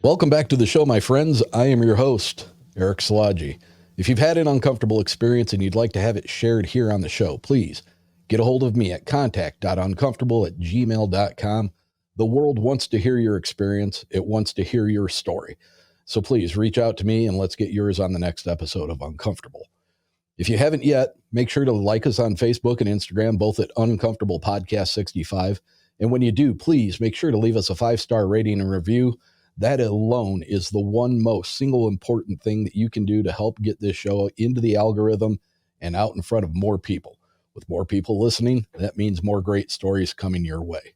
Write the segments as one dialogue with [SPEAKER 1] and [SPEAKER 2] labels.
[SPEAKER 1] Welcome back to the show, my friends. I am your host, Eric Szilagyi. If you've had an uncomfortable experience and you'd like to have it shared here on the show, please get a hold of me at contact.uncomfortable@gmail.com. The world wants to hear your experience. It wants to hear your story. So please reach out to me and let's get yours on the next episode of Uncomfortable. If you haven't yet, make sure to like us on Facebook and Instagram, both at Uncomfortable Podcast 65. And when you do, please make sure to leave us a 5-star rating and review. That alone is the one most single important thing that you can do to help get this show into the algorithm and out in front of more people. With more people listening, that means more great stories coming your way.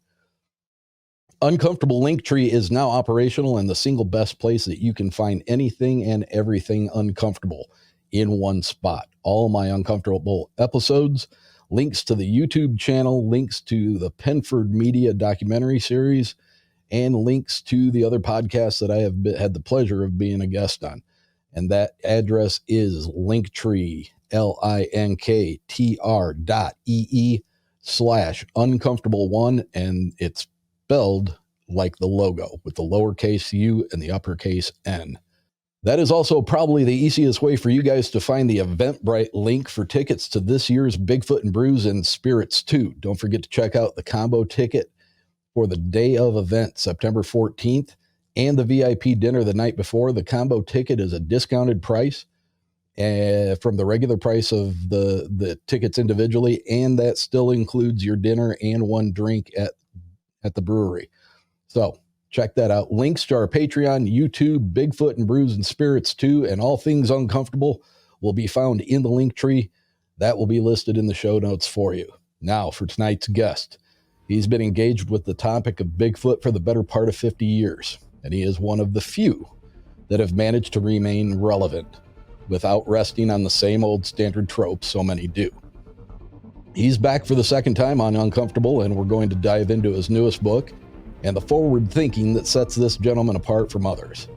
[SPEAKER 1] Uncomfortable Linktree is now operational and the single best place that you can find anything and everything uncomfortable in one spot. All my Uncomfortable episodes, links to the YouTube channel, links to the Penford Media documentary series, and links to the other podcasts that I have had the pleasure of being a guest on. And that address is Linktree, linktr.ee/uncomfortable1. And it's spelled like the logo with the lowercase u and the uppercase N. That is also probably the easiest way for you guys to find the Eventbrite link for tickets to this year's Bigfoot and Brews and Spirits 2. Don't forget to check out the combo ticket for the day of event, September 14th, and the VIP dinner the night before. The combo ticket is a discounted price from the regular price of the tickets individually, and that still includes your dinner and one drink at the brewery. So check that out. Links to our Patreon, YouTube, Bigfoot and Brews and Spirits 2, and all things uncomfortable will be found in the link tree. That will be listed in the show notes for you. Now for tonight's guest. He's been engaged with the topic of Bigfoot for the better part of 50 years, and he is one of the few that have managed to remain relevant without resting on the same old standard tropes so many do. He's back for the second time on Uncomfortable, and we're going to dive into his newest book and the forward thinking that sets this gentleman apart from others.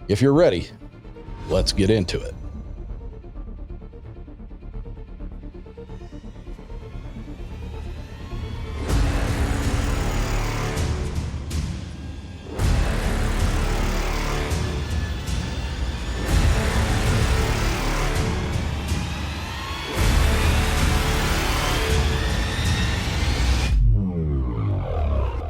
[SPEAKER 1] If you're ready, let's get into it.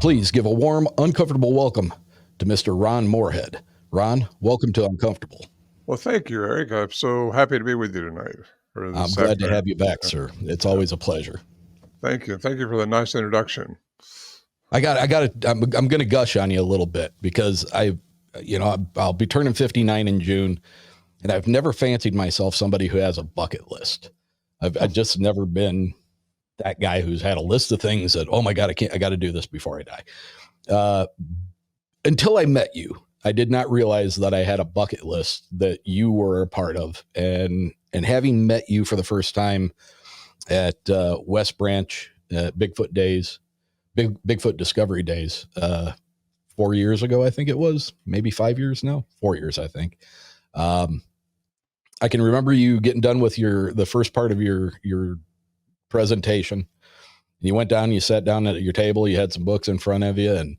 [SPEAKER 1] Please give a warm, uncomfortable welcome to Mr. Ron Morehead. Ron, welcome to Uncomfortable.
[SPEAKER 2] Well, thank you, Eric. I'm so happy to be with you tonight.
[SPEAKER 1] I'm glad to have you back, sir. It's always a pleasure.
[SPEAKER 2] Thank you. Thank you for the nice introduction.
[SPEAKER 1] I'm going to gush on you a little bit because I'll be turning 59 in June, and I've never fancied myself somebody who has a bucket list. I've just never been that guy who's had a list of things that, oh my God, I got to do this before I die. Until I met you, I did not realize that I had a bucket list that you were a part of. And having met you for the first time at West Branch, Bigfoot Days, Bigfoot Discovery Days, 4 years ago, I think it was, maybe 5 years now, 4 years, I think. I can remember you getting done with the first part of your presentation, and you went down, you sat down at your table, you had some books in front of you, and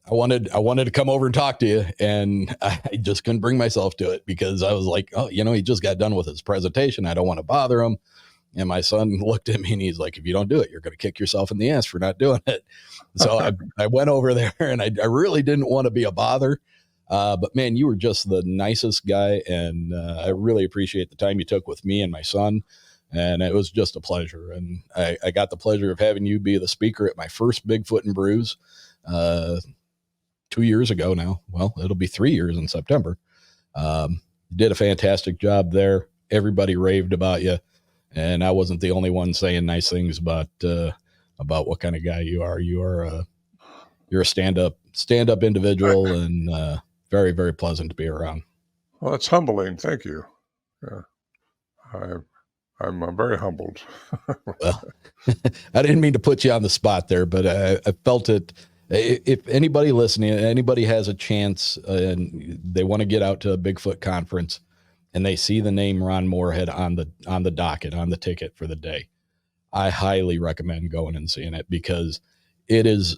[SPEAKER 1] I wanted to come over and talk to you, and I just couldn't bring myself to it because I was like, oh, he just got done with his presentation. I don't want to bother him. And my son looked at me and he's like, if you don't do it, you're going to kick yourself in the ass for not doing it. So I went over there, and I really didn't want to be a bother. But man, you were just the nicest guy. And I really appreciate the time you took with me and my son. And it was just a pleasure. And I got the pleasure of having you be the speaker at my first Bigfoot and Brews 2 years ago now. Well, it'll be 3 years in September. You did a fantastic job there. Everybody raved about you. And I wasn't the only one saying nice things about what kind of guy you are. You're a stand-up individual and very, very pleasant to be around.
[SPEAKER 2] Well, it's humbling. Thank you. Yeah. I'm very humbled.
[SPEAKER 1] Well, I didn't mean to put you on the spot there, but I felt it. If anybody listening, anybody has a chance and they want to get out to a Bigfoot conference, and they see the name Ron Morehead on the docket, on the ticket for the day, I highly recommend going and seeing it, because it is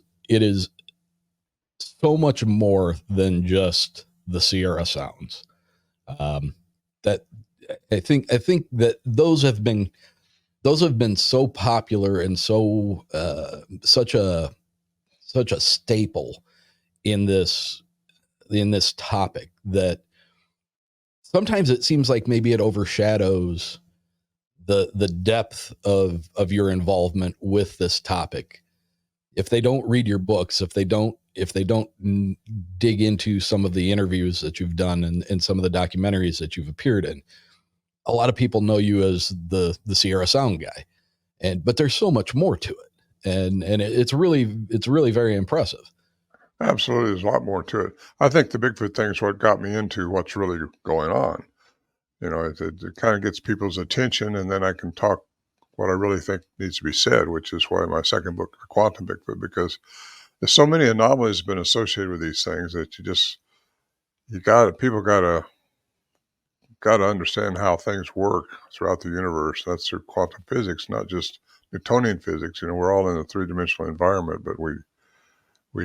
[SPEAKER 1] so much more than just the Sierra Sounds. That I think that those have been so popular and so such a staple in this topic, that sometimes it seems like maybe it overshadows the depth of your involvement with this topic. If they don't read your books, if they don't dig into some of the interviews that you've done and some of the documentaries that you've appeared in, a lot of people know you as the Sierra Sound guy, but there's so much more to it, and it's really very impressive.
[SPEAKER 2] Absolutely, there's a lot more to it. I think the Bigfoot thing is what got me into what's really going on. It kind of gets people's attention, and then I can talk what I really think needs to be said, which is why my second book, Quantum Bigfoot, because there's so many anomalies been associated with these things that people gotta understand how things work throughout the universe. That's through quantum physics, not just Newtonian physics. We're all in a three-dimensional environment, but we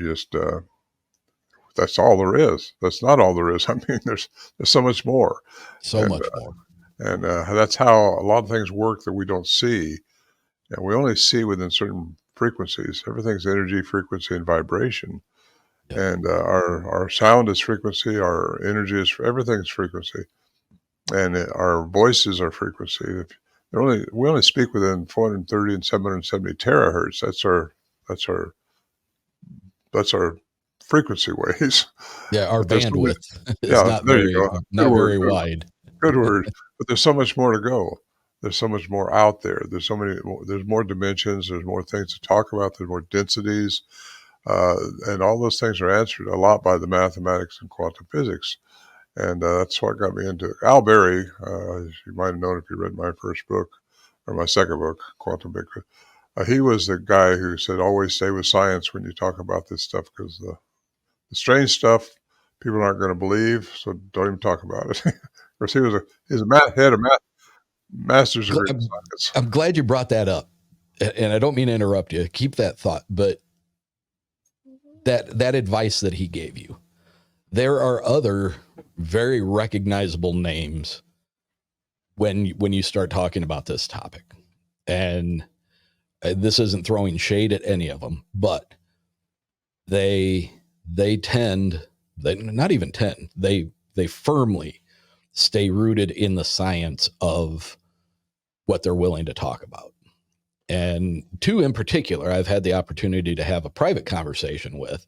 [SPEAKER 2] just that's all there is. That's not all there is. I mean, there's so much more.
[SPEAKER 1] So
[SPEAKER 2] And
[SPEAKER 1] much more.
[SPEAKER 2] and that's how a lot of things work that we don't see. And we only see within certain frequencies. Everything's energy, frequency, and vibration.
[SPEAKER 1] Yep.
[SPEAKER 2] And our sound is frequency, our energy is everything's frequency, and our voices are frequency. We only speak within 430 and 770 terahertz. That's our frequency waves.
[SPEAKER 1] Yeah, our
[SPEAKER 2] But there's so much,
[SPEAKER 1] bandwidth is
[SPEAKER 2] yeah, there you go.
[SPEAKER 1] not
[SPEAKER 2] Good word.
[SPEAKER 1] very wide.
[SPEAKER 2] Good word. But there's so much more to go. There's so much more out there. There's more dimensions. There's more things to talk about. There's more densities. And all those things are answered a lot by the mathematics and quantum physics. And that's what got me into it. Al Berry, as you might have known if you read my first book, or my second book, Quantum Bigfoot, he was the guy who said, always stay with science when you talk about this stuff, because the strange stuff people aren't going to believe, so don't even talk about it. Of course, he's a master's degree in science.
[SPEAKER 1] I'm glad you brought that up, and I don't mean to interrupt you. Keep that thought, but that advice that he gave you, there are other very recognizable names when you start talking about this topic, and this isn't throwing shade at any of them, but they firmly stay rooted in the science of what they're willing to talk about. And two in particular, I've had the opportunity to have a private conversation with,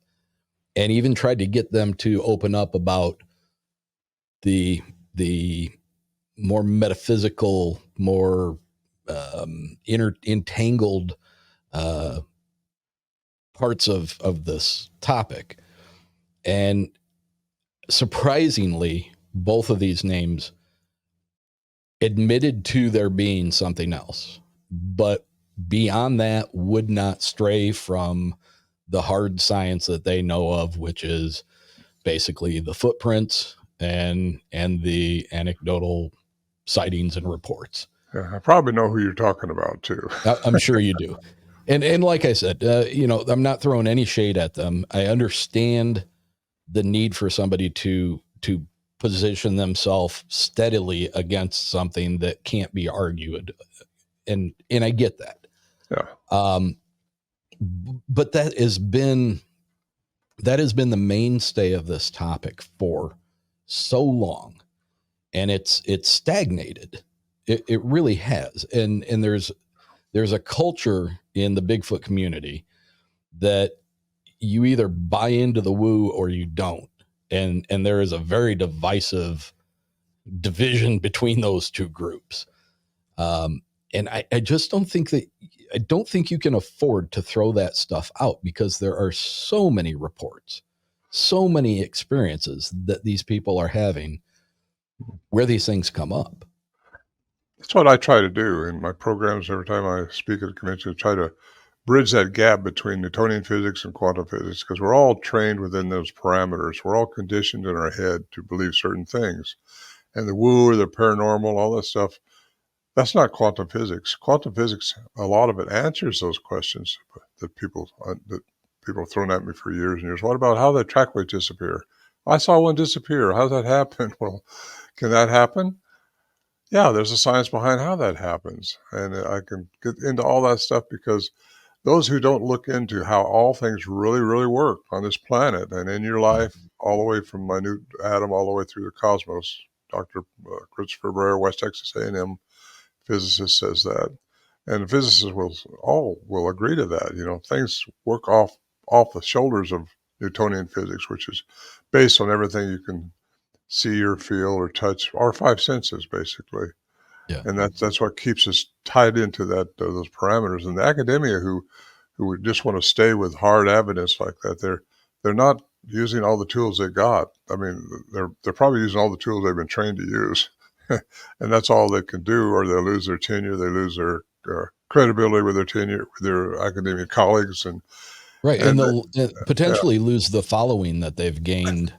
[SPEAKER 1] and even tried to get them to open up about the more metaphysical, more entangled parts of this topic. And surprisingly, both of these names admitted to there being something else, but beyond that would not stray from the hard science that they know of, which is basically the footprints and the anecdotal sightings and reports.
[SPEAKER 2] Yeah, I probably know who you're talking about too.
[SPEAKER 1] I'm sure you do. And like I said, I'm not throwing any shade at them. I understand the need for somebody to position themselves steadily against something that can't be argued. And I get that.
[SPEAKER 2] Yeah.
[SPEAKER 1] But that has been the mainstay of this topic for so long, and it's stagnated. It really has. And there's a culture in the Bigfoot community that you either buy into the woo or you don't. And there is a very divisive division between those two groups. And I just don't think you can afford to throw that stuff out, because there are so many reports, so many experiences that these people are having where these things come up.
[SPEAKER 2] That's what I try to do in my programs. Every time I speak at a convention, I try to bridge that gap between Newtonian physics and quantum physics, because we're all trained within those parameters. We're all conditioned in our head to believe certain things. and the woo or the paranormal, all that stuff, that's not quantum physics. Quantum physics, a lot of it answers those questions that people have thrown at me for years and years. What about how did trackways disappear? I saw one disappear. How did that happen? Well, can that happen? Yeah, there's a science behind how that happens. And I can get into all that stuff because those who don't look into how all things really, really work on this planet and in your life, all the way from minute atom all the way through the cosmos. Dr. Christopher Brer, West Texas A&M physicist, says that. And physicists will agree to that. You know, things work off the shoulders of Newtonian physics, which is based on everything you can see or feel or touch, our five senses, basically.
[SPEAKER 1] Yeah.
[SPEAKER 2] And that's what keeps us tied into those parameters. And the academia who would just want to stay with hard evidence like that, they're not using all the tools they got. I mean, they're probably using all the tools they've been trained to use, and that's all they can do, or they'll lose their tenure, they lose their credibility with their tenure, with their academic colleagues, and
[SPEAKER 1] right, and they'll
[SPEAKER 2] yeah,
[SPEAKER 1] potentially lose the following that they've gained.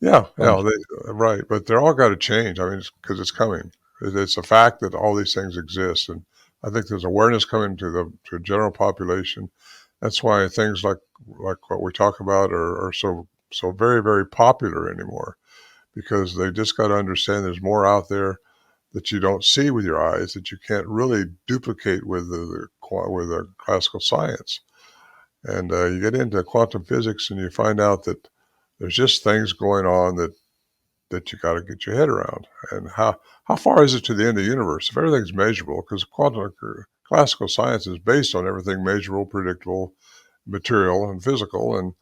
[SPEAKER 2] yeah, right. But they're all got to change. I mean, because it's coming. It's a fact that all these things exist, and I think there's awareness coming to the general population. That's why things like what we talk about are so very, very popular anymore, because they just got to understand there's more out there that you don't see with your eyes, that you can't really duplicate with the classical science. And you get into quantum physics and you find out that there's just things going on that you got to get your head around. And how far is it to the end of the universe? If everything's measurable, because classical science is based on everything measurable, predictable, material, and physical, and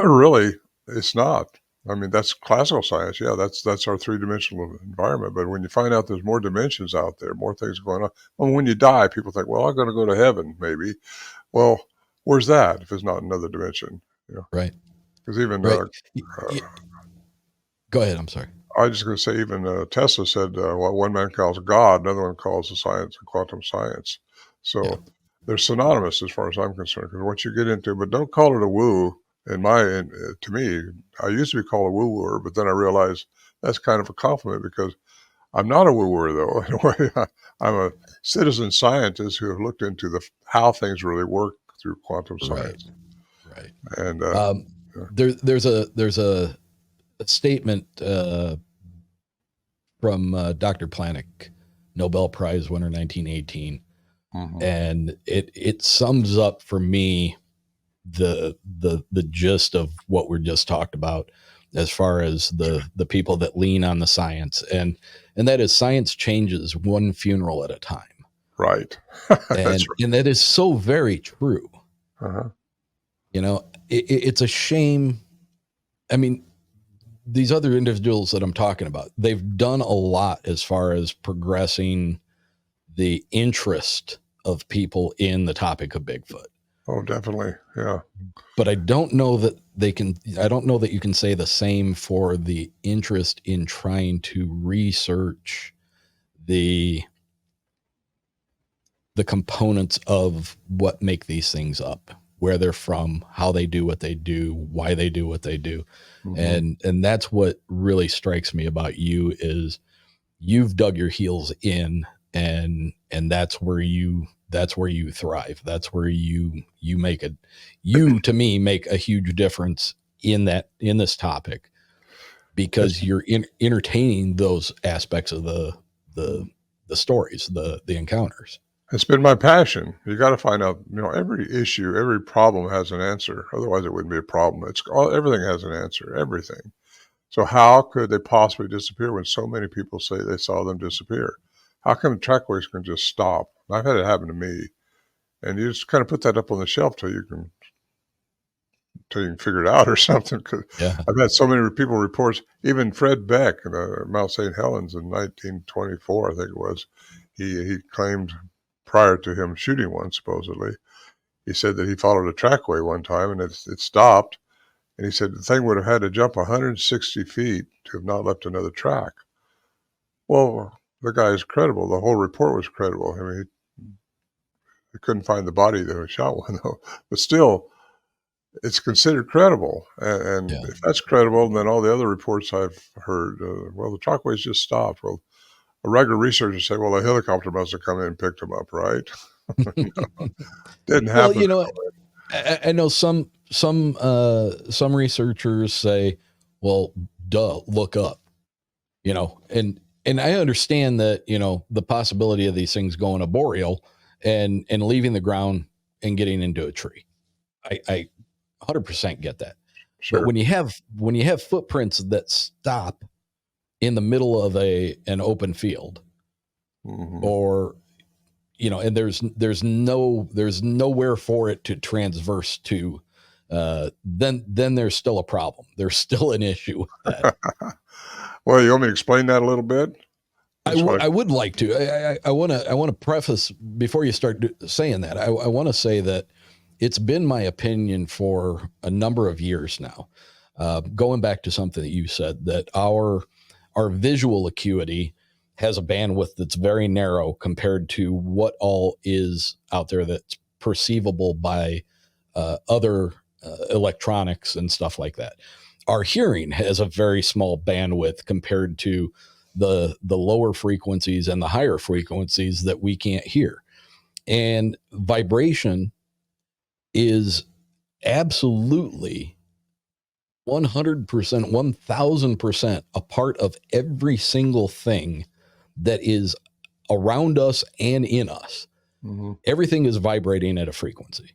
[SPEAKER 2] really, it's not. I mean, that's classical science. Yeah, that's our three-dimensional environment. But when you find out there's more dimensions out there, more things going on. Well, when you die, people think, well, I'm going to go to heaven, maybe. Well, where's that if it's not another dimension? You know?
[SPEAKER 1] Right.
[SPEAKER 2] Because even
[SPEAKER 1] Right. Go ahead. I'm sorry.
[SPEAKER 2] I was just going to say, even Tesla said, what one man calls God, another one calls the science of quantum science. So
[SPEAKER 1] Yeah.
[SPEAKER 2] they're synonymous as far as I'm concerned. Because once you get into, but don't call it a woo. To me, I used to be called a woo-wooer, but then I realized that's kind of a compliment because I'm not a woo-wooer, though. In a way, I'm a citizen scientist who have looked into how things really work through quantum science.
[SPEAKER 1] Right.
[SPEAKER 2] And
[SPEAKER 1] there's a statement from Dr. Planek, Nobel Prize winner, 1918, and it sums up for me the gist of what we're just talked about, as far as the people that lean on the science, and that is, science changes one funeral at a time.
[SPEAKER 2] Right.
[SPEAKER 1] and that is so very true. You know, it's a shame. I mean, these other individuals that I'm talking about, they've done a lot as far as progressing the interest of people in the topic of Bigfoot.
[SPEAKER 2] Oh, definitely. Yeah.
[SPEAKER 1] But I don't know that you can say the same for the interest in trying to research the components of what make these things up, where they're from, how they do what they do, why they do what they do. And that's what really strikes me about you, is you've dug your heels in, and that's where you thrive. That's where you to me make a huge difference in this topic, because you're entertaining those aspects of the stories, the encounters.
[SPEAKER 2] It's been my passion. You got to find out, every issue, every problem has an answer. Otherwise it wouldn't be a problem. Everything has an answer, everything. So how could they possibly disappear when so many people say they saw them disappear? How come trackways can just stop? I've had it happen to me. And you just kind of put that up on the shelf till you can figure it out or something. Cause I've had so many people reports, even Fred Beck in Mount St. Helens in 1924, I think it was, he claimed, prior to him shooting one, supposedly, he said that he followed a trackway one time and it stopped. And he said the thing would have had to jump 160 feet to have not left another track. Well, the guy is credible. The whole report was credible. I mean, he couldn't find the body that shot one, though. But still, it's considered credible. And
[SPEAKER 1] Yeah.
[SPEAKER 2] if that's credible, then all the other reports I've heard, well, the trackways just stopped. Well, a regular researcher say, well, a helicopter must have come in and picked them up, right? Didn't
[SPEAKER 1] Well,
[SPEAKER 2] happen.
[SPEAKER 1] I know some researchers say, well, duh, look up, and I understand that, the possibility of these things going arboreal and leaving the ground and getting into a tree. I 100% get that. But
[SPEAKER 2] Sure.
[SPEAKER 1] when you have footprints that stop in the middle of an open field,
[SPEAKER 2] Hmm.
[SPEAKER 1] or and there's nowhere for it to transverse to, then there's still a problem. There's still an issue with that.
[SPEAKER 2] Well, you want me to explain that a little bit? That's what
[SPEAKER 1] I would like to. I want to preface before you start saying that. I want to say that it's been my opinion for a number of years now, going back to something that you said, that our visual acuity has a bandwidth that's very narrow compared to what all is out there that's perceivable by other electronics and stuff like that. Our hearing has a very small bandwidth compared to the lower frequencies and the higher frequencies that we can't hear. And vibration is absolutely 100%, 1000% a part of every single thing that is around us and in us.
[SPEAKER 2] hmm
[SPEAKER 1] Everything is vibrating at a frequency.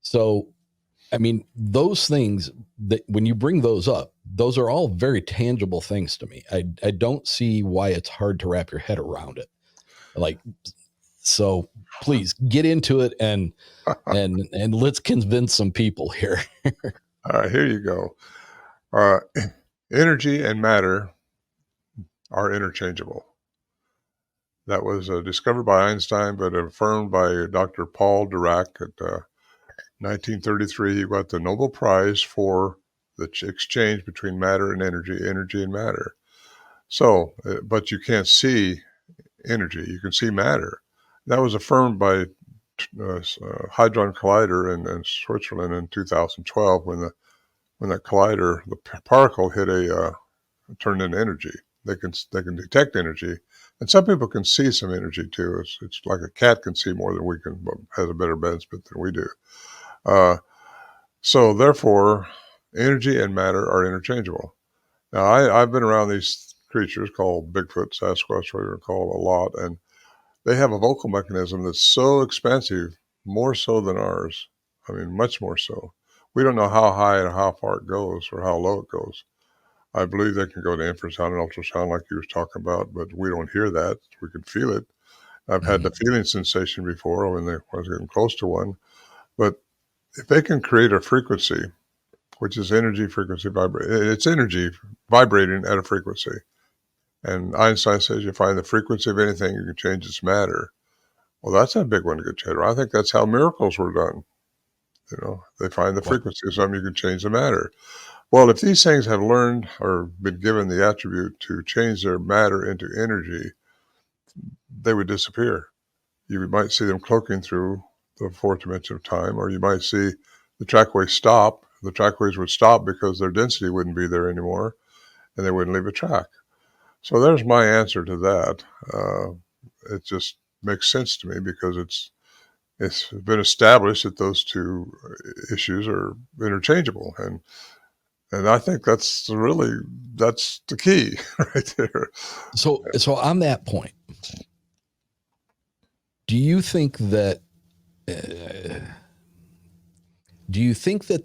[SPEAKER 1] So, I mean, those things that when you bring those up, those are all very tangible things to me. I don't see why it's hard to wrap your head around it. Like, so please get into it and let's convince some people here.
[SPEAKER 2] All right, here you go. Uh, Energy and matter are interchangeable. That was discovered by Einstein, but affirmed by Dr. Paul Dirac at 1933. He got the Nobel Prize for the exchange between matter and energy and matter. So, but you can't see energy, you can see matter. That was affirmed by Hadron Collider in Switzerland in 2012 when that collider, the particle hit turned into energy. They can detect energy, and some people can see some energy too. It's like a cat can see more than we can, but has a better benefit than we do. Uh, so therefore, energy and matter are interchangeable. Now I've been around these creatures called Bigfoot, Sasquatch, whatever you call them, a lot, and they have a vocal mechanism that's so expensive, more so than ours. I mean, much more so. We don't know how high and how far it goes or how low it goes. I believe they can go to infrasound and ultrasound like you was talking about, but we don't hear that. We can feel it. I've had the feeling sensation before when I was getting close to one. But if they can create a frequency, which is energy frequency vibrating, it's energy vibrating at a frequency. And Einstein says you find the frequency of anything, you can change its matter. Well, that's a big one to get your head around. I think that's how miracles were done. They find the frequency of something, you can change the matter. Well, if these things have learned or been given the attribute to change their matter into energy, they would disappear. You might see them cloaking through the fourth dimension of time, or you might see the trackways stop. The trackways would stop because their density wouldn't be there anymore, and they wouldn't leave a track. So there's my answer to that. It just makes sense to me because it's been established that those two issues are interchangeable, and I think that's the key right there.
[SPEAKER 1] So on that point, do you think that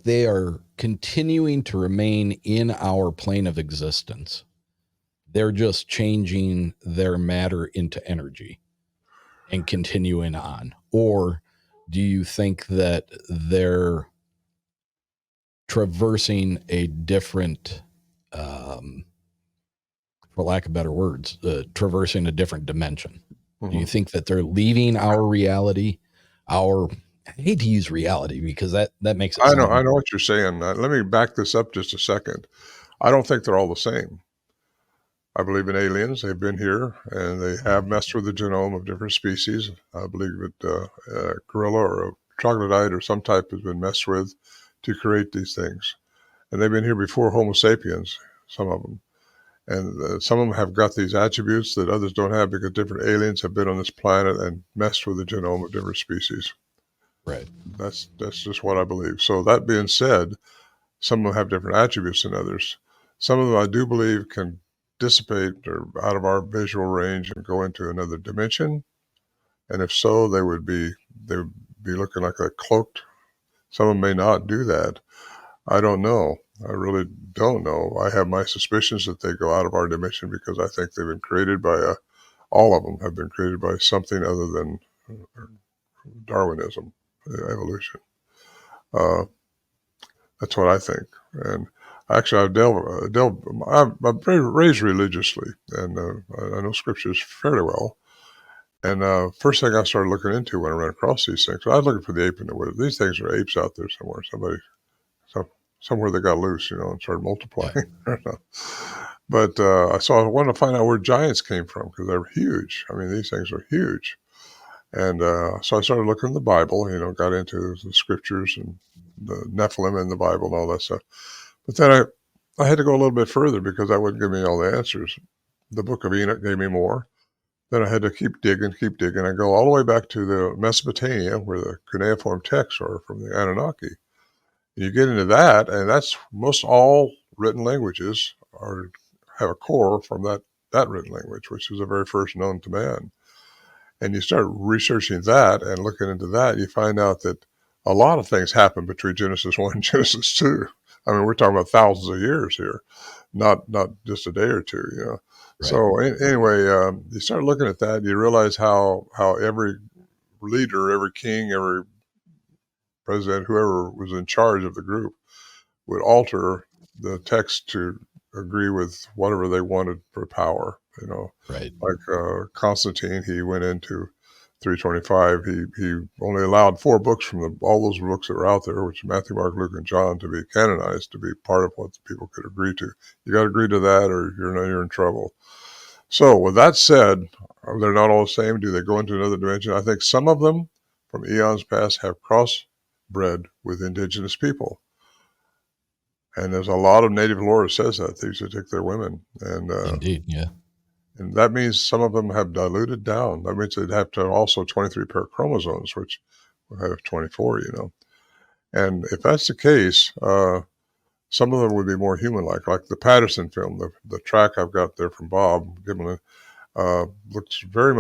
[SPEAKER 1] they are continuing to remain in our plane of existence? They're just changing their matter into energy and continuing on? Or do you think that they're traversing a different, for lack of better words, traversing a different dimension? Do you think that they're leaving our reality? I hate to use reality because that makes it
[SPEAKER 2] I
[SPEAKER 1] sound.
[SPEAKER 2] know what you're saying. Let me back this up just a second. I don't think they're all the same. I believe in aliens. They've been here and they have messed with the genome of different species. I believe that a gorilla or a troglodyte or some type has been messed with to create these things. And they've been here before Homo sapiens, some of them. And some of them have got these attributes that others don't have because different aliens have been on this planet and messed with the genome of different species.
[SPEAKER 1] Right.
[SPEAKER 2] That's just what I believe. So that being said, some of them have different attributes than others. Some of them I do believe can dissipate or out of our visual range and go into another dimension. And if so, they would be looking like a cloaked. Some of them may not do that. I don't know. I really don't know. I have my suspicions that they go out of our dimension because I think they've been created by all of them have been created by something other than Darwinism, evolution. That's what I think. And actually, I'm raised religiously, and I know scriptures fairly well. And first thing I started looking into when I ran across these things, I was looking for the ape in the woods. These things are apes out there somewhere. Somewhere they got loose, and started multiplying. Yeah. But I wanted to find out where giants came from because they're huge. I mean, these things are huge. And so I started looking in the Bible, got into the scriptures and the Nephilim in the Bible and all that stuff. But then I had to go a little bit further because that wouldn't give me all the answers. The book of Enoch gave me more. Then I had to keep digging. I go all the way back to the Mesopotamia where the cuneiform texts are from the Anunnaki. You get into that, and that's most all written languages have a core from that written language, which is the very first known to man. And you start researching that and looking into that, you find out that a lot of things happen between Genesis 1 and Genesis 2. I mean, we're talking about thousands of years here, not just a day or two, Right. So anyway, you start looking at that, and you realize how every leader, every king, every president, whoever was in charge of the group, would alter the text to agree with whatever they wanted for power.
[SPEAKER 1] Right.
[SPEAKER 2] Like Constantine, he went into 325. He only allowed 4 books from all those books that were out there, which Matthew, Mark, Luke, and John, to be canonized, to be part of what the people could agree to. You got to agree to that, or you're in trouble. So, with that said, they're not all the same. Do they go into another dimension? I think some of them, from eons past, have crossbred with indigenous people. And there's a lot of native lore that says that. They used to take their women. And
[SPEAKER 1] indeed, yeah.
[SPEAKER 2] And that means some of them have diluted down. That means they'd have to have also 23 pair of chromosomes, which would have 24, And if that's the case, some of them would be more human-like the Patterson film, the track I've got there from Bob Gimlin, looks very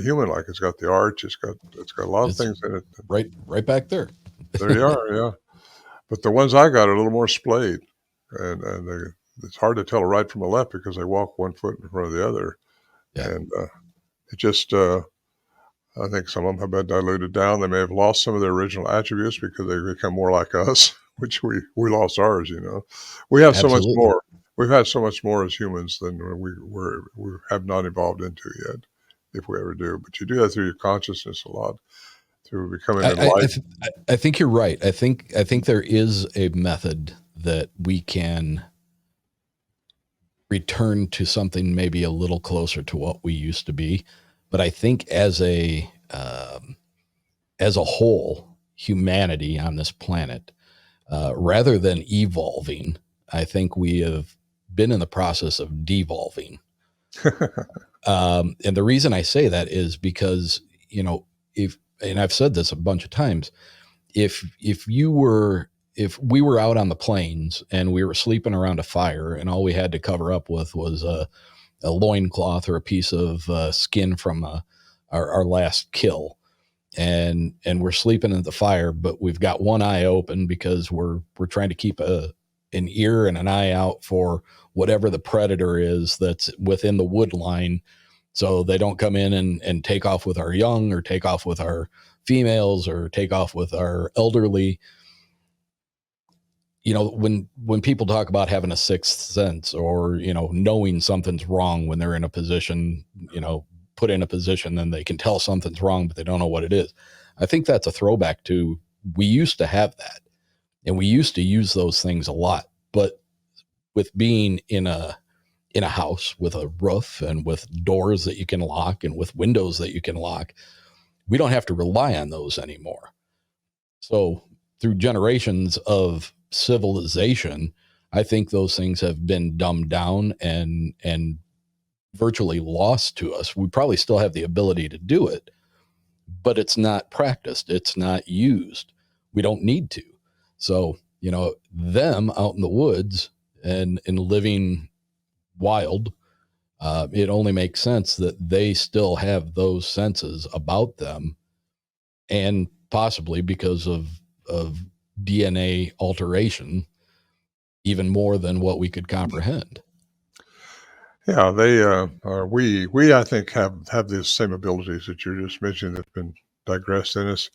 [SPEAKER 2] human-like. It's got the arch. It's got a lot of things in it.
[SPEAKER 1] Right back there.
[SPEAKER 2] There you are, yeah. But the ones I got are a little more splayed, and it's hard to tell a right from a left because they walk 1 foot in front of the other. Yeah. And it just, I think some of them have been diluted down. They may have lost some of their original attributes because they become more like us, which we lost ours, We have so much more. We've had so much more as humans than we have not evolved into yet, if we ever do. But you do that through your consciousness a lot, through becoming enlightened.
[SPEAKER 1] I think you're right. I think there is a method that we can return to something maybe a little closer to what we used to be. But I think as a whole, humanity on this planet, rather than evolving, I think we have been in the process of devolving. And the reason I say that is because, and I've said this a bunch of times, if we were out on the plains and we were sleeping around a fire and all we had to cover up with was a loincloth or a piece of skin from our last kill, and we're sleeping at the fire, but we've got one eye open because we're trying to keep an ear and an eye out for whatever the predator is that's within the wood line, so they don't come in and take off with our young, or take off with our females, or take off with our elderly. When people talk about having a sixth sense, or, knowing something's wrong when they're in a position, put in a position, then they can tell something's wrong, but they don't know what it is. I think that's a throwback to, we used to have that, and we used to use those things a lot. But with being in a house with a roof and with doors that you can lock and with windows that you can lock, we don't have to rely on those anymore. So through generations of civilization, I think those things have been dumbed down and virtually lost to us. We probably still have the ability to do it, but it's not practiced. It's not used. We don't need to. So, them out in the woods and living wild, it only makes sense that they still have those senses about them, and possibly because of DNA alteration, even more than what we could comprehend.
[SPEAKER 2] Yeah, they we I think have the same abilities that you're just mentioning that's been digressed in us.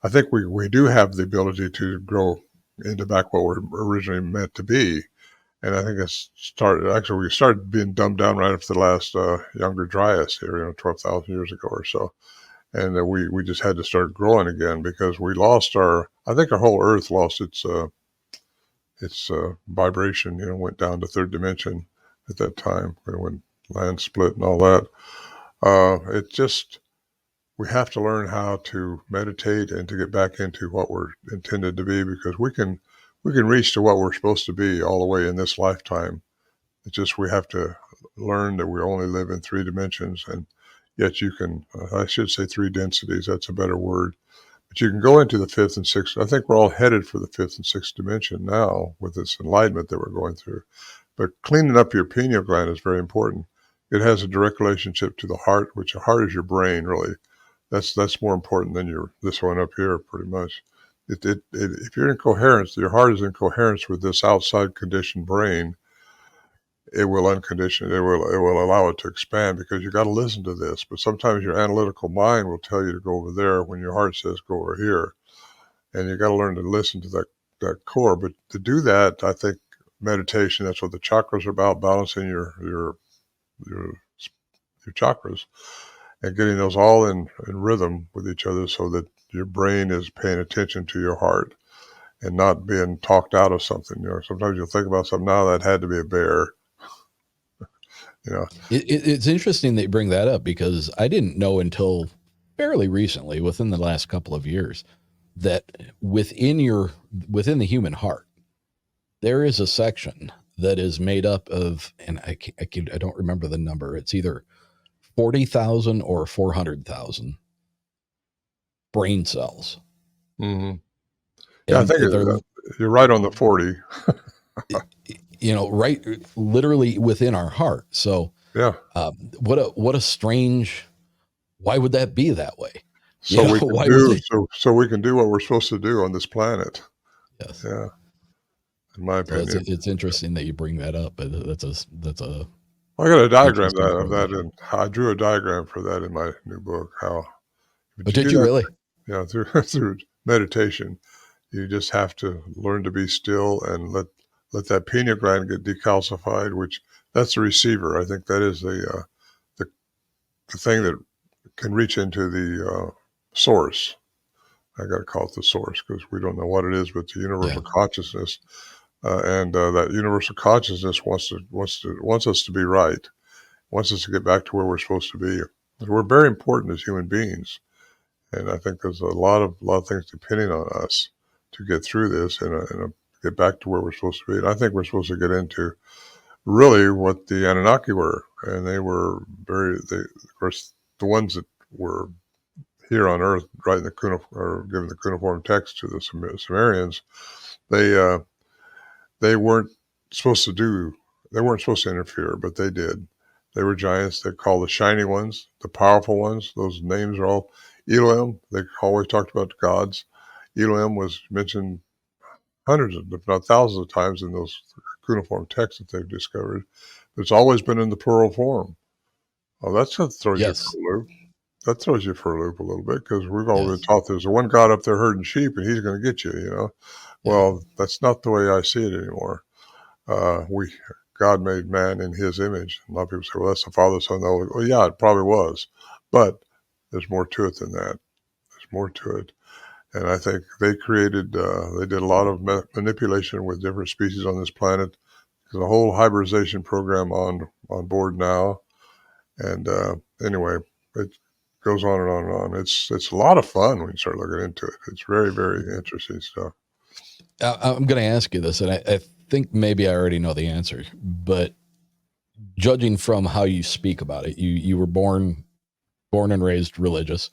[SPEAKER 2] I think we do have the ability to grow into back what we're originally meant to be. And I think we started being dumbed down right after the last younger Dryas here, 12,000 years ago or so. And we just had to start growing again because we lost I think our whole Earth lost its vibration, went down to third dimension at that time when land split and all that. We have to learn how to meditate and to get back into what we're intended to be, because we can reach to what we're supposed to be all the way in this lifetime. It's just we have to learn that we only live in three dimensions, and yet you can, I should say three densities, that's a better word. But you can go into the fifth and sixth. I think we're all headed for the fifth and sixth dimension now with this enlightenment that we're going through. But cleaning up your pineal gland is very important. It has a direct relationship to the heart, which the heart is your brain, really. That's more important than this one up here, pretty much. If you're in coherence, your heart is in coherence with this outside conditioned brain, it will uncondition it. It will allow it to expand, because you got to listen to this. But sometimes your analytical mind will tell you to go over there when your heart says go over here, and you got to learn to listen to that core. But to do that, I think meditation. That's what the chakras are about: balancing your chakras and getting those all in rhythm with each other, so that your brain is paying attention to your heart and not being talked out of something. Sometimes you'll think about something, now that had to be a bear.
[SPEAKER 1] It's interesting that you bring that up, because I didn't know until fairly recently, within the last couple of years, that within the human heart, there is a section that is made up of, and I don't remember the number. It's either 40,000 or 400,000 brain cells.
[SPEAKER 2] Mm-hmm. Yeah, I think you're right on the 40.
[SPEAKER 1] Right, literally within our heart. So
[SPEAKER 2] yeah,
[SPEAKER 1] what a strange. Why would that be that way?
[SPEAKER 2] So we can do what we're supposed to do on this planet.
[SPEAKER 1] Yes.
[SPEAKER 2] Yeah. In my opinion,
[SPEAKER 1] it's interesting that you bring that up. That's a.
[SPEAKER 2] I got a diagram of that, and I drew a diagram for that in my new book.
[SPEAKER 1] Did you really?
[SPEAKER 2] Yeah, through meditation, you just have to learn to be still and let that pineal gland get decalcified, which that's the receiver. I think that is the thing that can reach into the source. I got to call it the source because we don't know what it is, but the universal consciousness. And that universal consciousness wants us to be right, wants us to get back to where we're supposed to be. We're very important as human beings, and I think there's a lot of things depending on us to get through this and get back to where we're supposed to be. And I think we're supposed to get into really what the Anunnaki were, and they were of course, the ones that were here on Earth, writing giving the cuneiform text to the Sumerians. They weren't supposed to interfere, but they did. They were giants. They're called the shiny ones, the powerful ones. Those names are all Elohim. They always talked about gods. Elohim was mentioned hundreds of, if not thousands of times in those cuneiform texts that they've discovered. But it's always been in the plural form. Oh, that throws you for a loop. That throws you for a loop a little bit, because we've all been taught there's one God up there herding sheep and he's going to get you, Well, that's not the way I see it anymore. God made man in his image. A lot of people say, well, that's the Father, Son, the Holy Ghost. Well, yeah, it probably was. But there's more to it than that. There's more to it. And I think they did a lot of manipulation with different species on this planet. There's a whole hybridization program on board now. And anyway, goes on and on and on. It's a lot of fun when you start looking into it. It's very, very interesting stuff.
[SPEAKER 1] I'm going to ask you this, and I think maybe I already know the answer, but judging from how you speak about it, you were born and raised religious.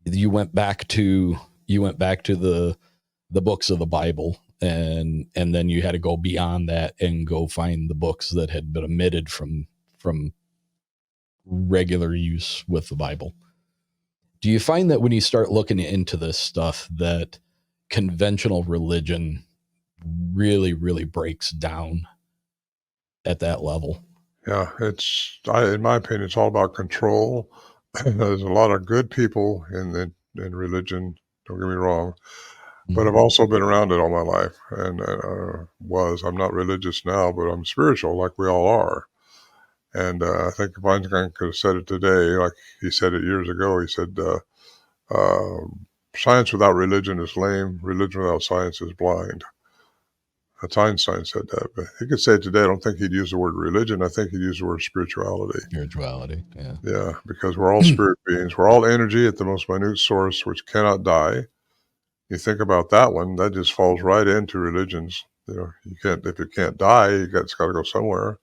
[SPEAKER 1] You went back to the books of the Bible, and then you had to go beyond that and go find the books that had been omitted from regular use with the Bible. Do you find that when you start looking into this stuff that conventional religion really, really breaks down at that level?
[SPEAKER 2] Yeah, in my opinion, it's all about control. There's a lot of good people in religion. Don't get me wrong, but I've also been around it all my life, and I'm not religious now, but I'm spiritual, like we all are. And I think if Einstein could have said it today, like he said it years ago, he said, uh, "Science without religion is lame. Religion without science is blind." That's Einstein said that, but he could say it today. I don't think he'd use the word religion. I think he'd use the word spirituality.
[SPEAKER 1] Spirituality, yeah.
[SPEAKER 2] Yeah, because we're all spirit beings. We're all energy at the most minute source, which cannot die. You think about that one, that just falls right into religions. You can't, if it can't die, it's got to go somewhere.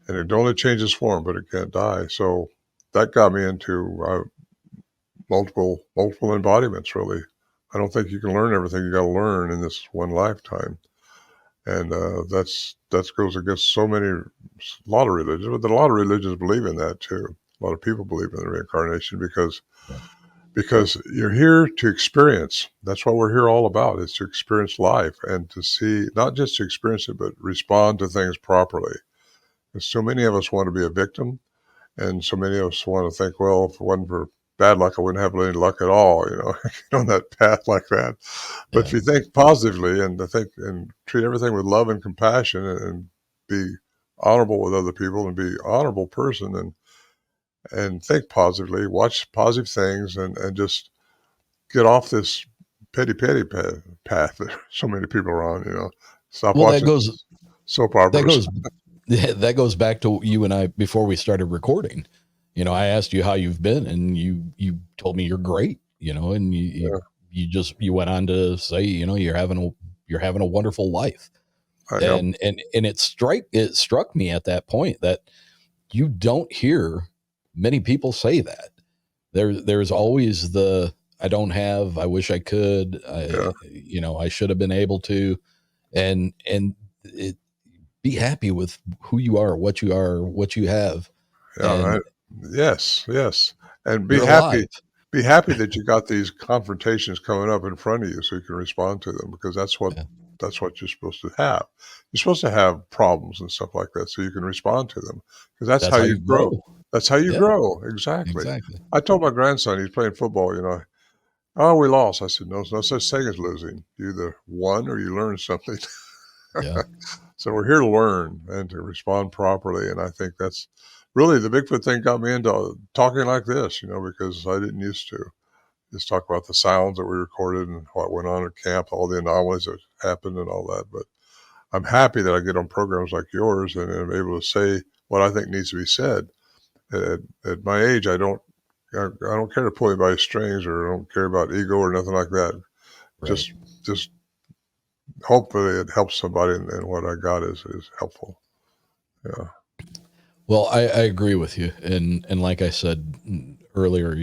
[SPEAKER 2] And it only changes form, but it can't die. So that got me into multiple embodiments, really. I don't think you can learn everything you got to learn in this one lifetime. And that goes against a lot of religions, but a lot of religions believe in that too. A lot of people believe in the reincarnation because you're here to experience. That's what we're here all about, is to experience life and to see, not just to experience it, but respond to things properly. Because so many of us want to be a victim, and so many of us want to think, well, if it wasn't for bad luck, I wouldn't have any luck at all, on that path like that. But if you think positively and treat everything with love and compassion and be honorable with other people and be an honorable person and think positively, watch positive things and just get off this petty path that so many people are on, Stop watching soap operas.
[SPEAKER 1] That goes back to you and I before we started recording. I asked you how you've been, and you told me you're great. And you went on to say, you're having a wonderful life. And it struck me at that point that you don't hear many people say that. There's always I don't have, I wish I could, I should have been able to, and be happy with who you are, what you have.
[SPEAKER 2] Yeah, yes. And be
[SPEAKER 1] You're
[SPEAKER 2] happy.
[SPEAKER 1] alive.
[SPEAKER 2] Be happy that you got these confrontations coming up in front of you so you can respond to them, because that's what you're supposed to have. You're supposed to have problems and stuff like that so you can respond to them, because that's how you grow. That's how you grow. Exactly. I told my grandson, he's playing football, "Oh, we lost." I said, "No, there's no such thing as losing. You either won or you learned something."
[SPEAKER 1] Yeah.
[SPEAKER 2] So we're here to learn and to respond properly. And I think that's really the Bigfoot thing got me into talking like this, because I didn't used to just talk about the sounds that we recorded and what went on at camp, all the anomalies that happened and all that. But I'm happy that I get on programs like yours and I'm able to say what I think needs to be said. At my age, I don't care to pull anybody's strings, or I don't care about ego or nothing like that. Right. Just hopefully it helps somebody, and what I got is helpful. Yeah.
[SPEAKER 1] Well, I agree with you. And like I said earlier,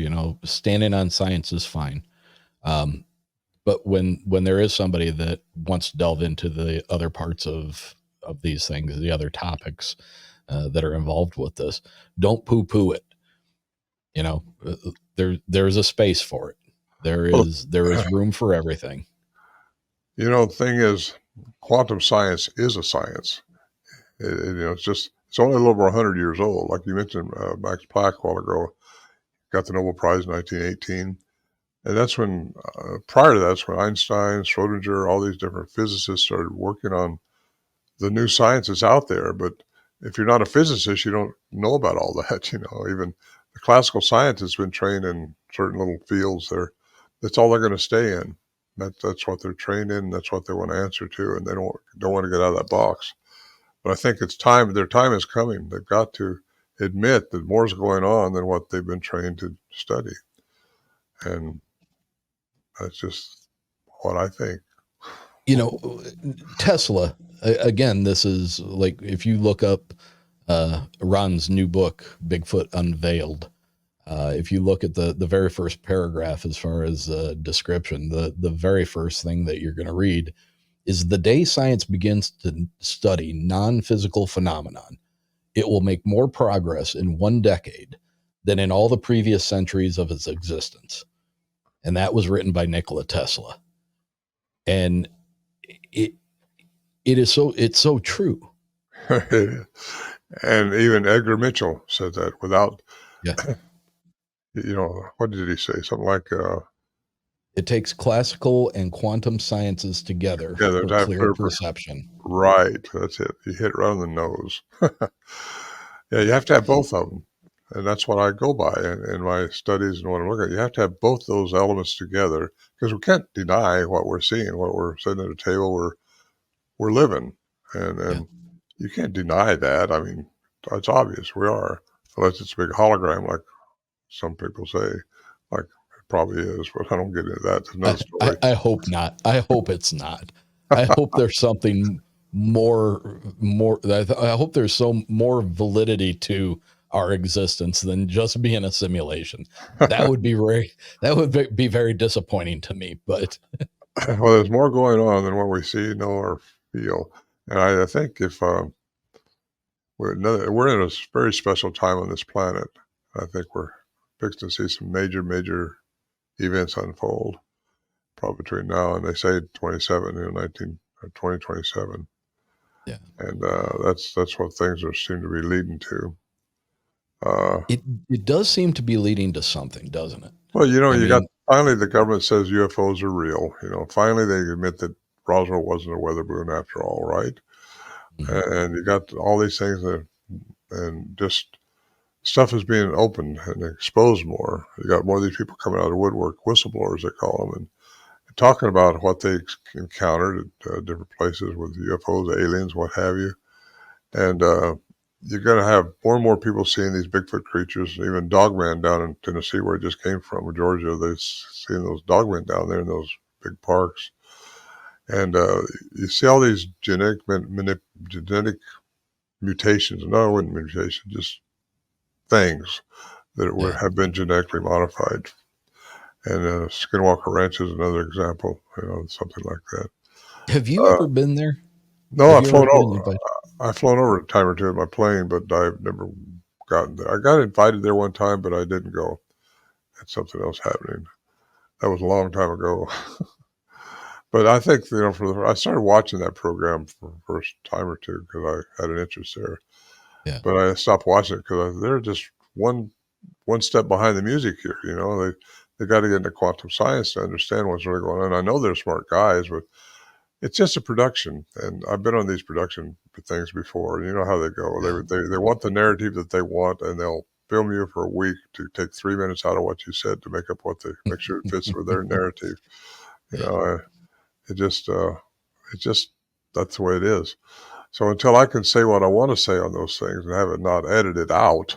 [SPEAKER 1] standing on science is fine. But when there is somebody that wants to delve into the other parts of these things, the other topics that are involved with this, don't poo-poo it. There's a space for it. There is room for everything.
[SPEAKER 2] The thing is, quantum science is a science. It's only a little over 100 years old. Like you mentioned, Max Planck a while ago got the Nobel Prize in 1918. And that's when, prior to that's when Einstein, Schrodinger, all these different physicists started working on the new science that's out there. But if you're not a physicist, you don't know about all that. Even the classical scientists have been trained in certain little fields there. That's all they're going to stay in. That's what they're trained in. That's what they want to answer to, and they don't want to get out of that box. But I think it's time. Their time is coming. They've got to admit that more's going on than what they've been trained to study. And that's just what I think.
[SPEAKER 1] Tesla, again, this is like, if you look up Ron's new book, Bigfoot Unveiled, if you look at the very first paragraph as far as description, the very first thing that you're going to read is, the day science begins to study non-physical phenomenon, it will make more progress in 1 decade than in all the previous centuries of its existence. And that was written by Nikola Tesla. And it it's so true.
[SPEAKER 2] And even Edgar Mitchell said that without,
[SPEAKER 1] Yeah.
[SPEAKER 2] What did he say? Something like,
[SPEAKER 1] it takes classical and quantum sciences together for clear perception.
[SPEAKER 2] Right. That's it. You hit it right on the nose. Yeah, you have to have both of them. And that's what I go by in my studies and what I'm looking at. You have to have both those elements together, because we can't deny what we're seeing, what we're sitting at a table, we're living. And you can't deny that. I mean, it's obvious we are, unless it's a big hologram, like some people say, like it probably is, but I don't get into that. It's another story.
[SPEAKER 1] I hope not. I hope it's not. I hope there's something more. I hope there's more validity to our existence than just being a simulation. That would be be very disappointing to me. But
[SPEAKER 2] well, there's more going on than what we see, know, or feel. And I think if we're in a very special time on this planet, I think we're fixing to see some major events unfold, probably between now and, they say 2027.
[SPEAKER 1] Yeah.
[SPEAKER 2] And that's what things seem to be leading to.
[SPEAKER 1] It does seem to be leading to something, doesn't it?
[SPEAKER 2] Well, you got, finally the government says UFOs are real. Finally they admit that Roswell wasn't a weather balloon after all, right? Mm-hmm. And you got all these things and just stuff is being opened and exposed more. You got more of these people coming out of the woodwork, whistleblowers they call them, and talking about what they encountered at different places with UFOs, aliens, what have you. And you're going to have more and more people seeing these Bigfoot creatures. Even Dogman down in Tennessee, where it just came from, Georgia, they're seeing those dogmen down there in those big parks. And you see all these genetic mutations. No, it wasn't mutation, just things that have been genetically modified. And Skinwalker Ranch is another example, something like that.
[SPEAKER 1] Have you ever been there?
[SPEAKER 2] No, I've flown over. I've flown over a time or two in my plane, but I've never gotten there. I got invited there one time, but I didn't go. Had something else happening. That was a long time ago. But I think, I started watching that program for the first time or two because I had an interest there.
[SPEAKER 1] Yeah.
[SPEAKER 2] But I stopped watching it because they're just one step behind the music here. They got to get into quantum science to understand what's really going on. I know they're smart guys, but it's just a production. And I've been on these production things before, and you know how they go. Yeah. They want the narrative that they want, and they'll film you for a week to take 3 minutes out of what you said to make sure it fits with their narrative. It just that's the way it is. So until I can say what I want to say on those things and have it not edited out,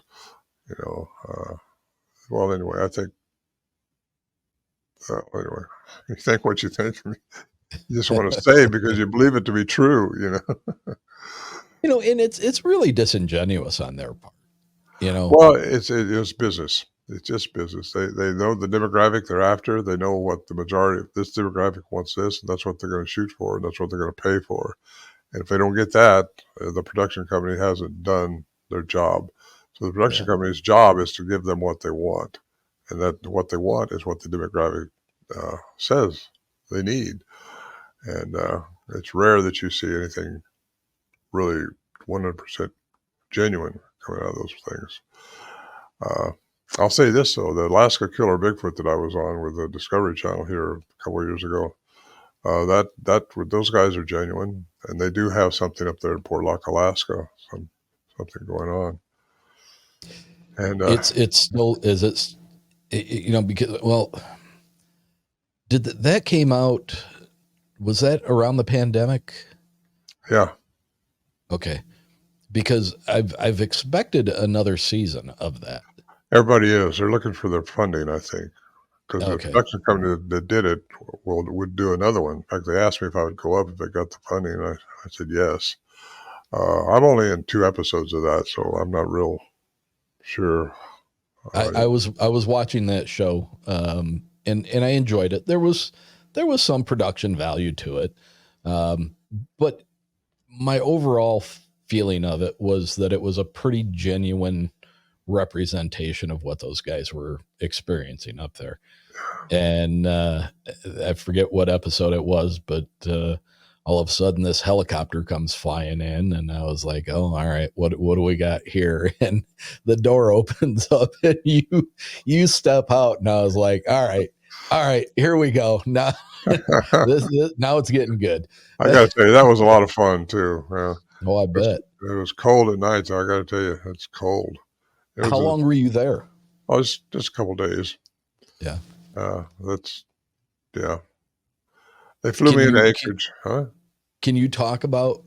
[SPEAKER 2] well, anyway, I think, anyway, you think what you think. You just want to say because you believe it to be true,
[SPEAKER 1] and it's really disingenuous on their part,
[SPEAKER 2] Well, it's business. It's just business. They know the demographic they're after. They know what the majority of this demographic wants this, and that's what they're going to shoot for, and that's what they're going to pay for. And if they don't get that, the production company hasn't done their job. So the production company's job is to give them what they want, and that what they want is what the demographic says they need. And it's rare that you see anything really 100% genuine coming out of those things. I'll say this, though. The Alaska Killer Bigfoot that I was on with the Discovery Channel here a couple of years ago, those guys are genuine, and they do have something up there in Portlock, Alaska, something going on. And
[SPEAKER 1] it's still, is it, because, well, that came out, was that around the pandemic?
[SPEAKER 2] Yeah.
[SPEAKER 1] Okay. because I've expected another season of that.
[SPEAKER 2] Everybody is. They're looking for their funding, I think, because the
[SPEAKER 1] Okay.
[SPEAKER 2] production company that did it would do another one. In fact, they asked me if I would go up if they got the funding, and I said yes. I'm only in 2 episodes of that, so I'm not real sure.
[SPEAKER 1] I was watching that show, and I enjoyed it. There was some production value to it, but my overall feeling of it was that it was a pretty genuine representation of what those guys were experiencing up there. And I forget what episode it was, but all of a sudden this helicopter comes flying in, and I was like, oh, all right, what do we got here? And the door opens up and you step out, and I was like, all right, here we go. Now now it's getting good.
[SPEAKER 2] I got to tell you, that was a lot of fun too.
[SPEAKER 1] Oh, I bet.
[SPEAKER 2] It was cold at night, so I got to tell you, it's cold.
[SPEAKER 1] How long were you there?
[SPEAKER 2] Oh, it's just a couple of days.
[SPEAKER 1] Yeah.
[SPEAKER 2] Yeah. They flew me into Anchorage, huh?
[SPEAKER 1] Can you talk about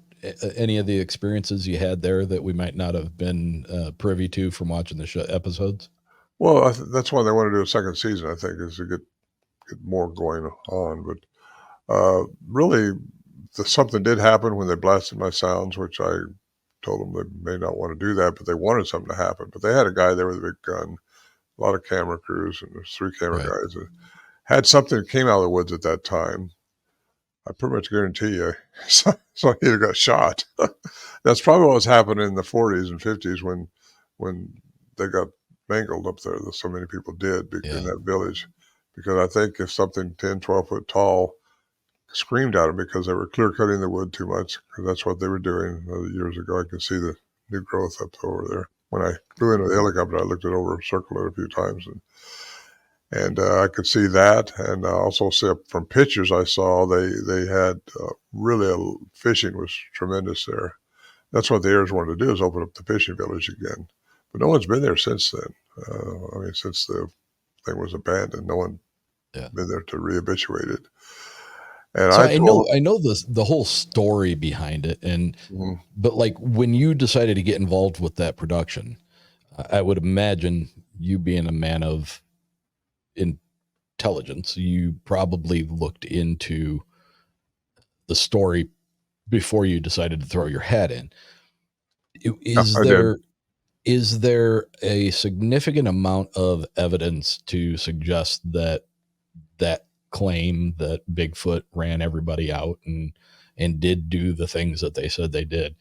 [SPEAKER 1] any of the experiences you had there that we might not have been privy to from watching the show episodes?
[SPEAKER 2] Well, that's why they want to do a second season, I think, is to get more going on. But really, something did happen when they blasted my sounds, which I told them they may not want to do that, but they wanted something to happen. But they had a guy there with a big gun, a lot of camera crews, and there's 3 camera guys. That had something that came out of the woods at that time. I pretty much guarantee you, so he got shot. That's probably what was happening in the 40s and 50s when they got mangled up there. So many people did in that village, because I think if something 10, 12 foot tall screamed at them because they were clear cutting the wood too much, because that's what they were doing years ago. I could see the new growth up over there. When I flew into the helicopter, I looked it over, circled it a few times, and I could see that. And I also see from pictures I saw, they had really fishing was tremendous there. That's what the heirs wanted to do, is open up the fishing village again. But no one's been there since then. Since the thing was abandoned, no one been there to rehabituate it. And
[SPEAKER 1] so I know the whole story behind it, but like when you decided to get involved with that production, I would imagine you being a man of intelligence, you probably looked into the story before you decided to throw your hat in. Is there a significant amount of evidence to suggest that claim that Bigfoot ran everybody out and did do the things that they said they did?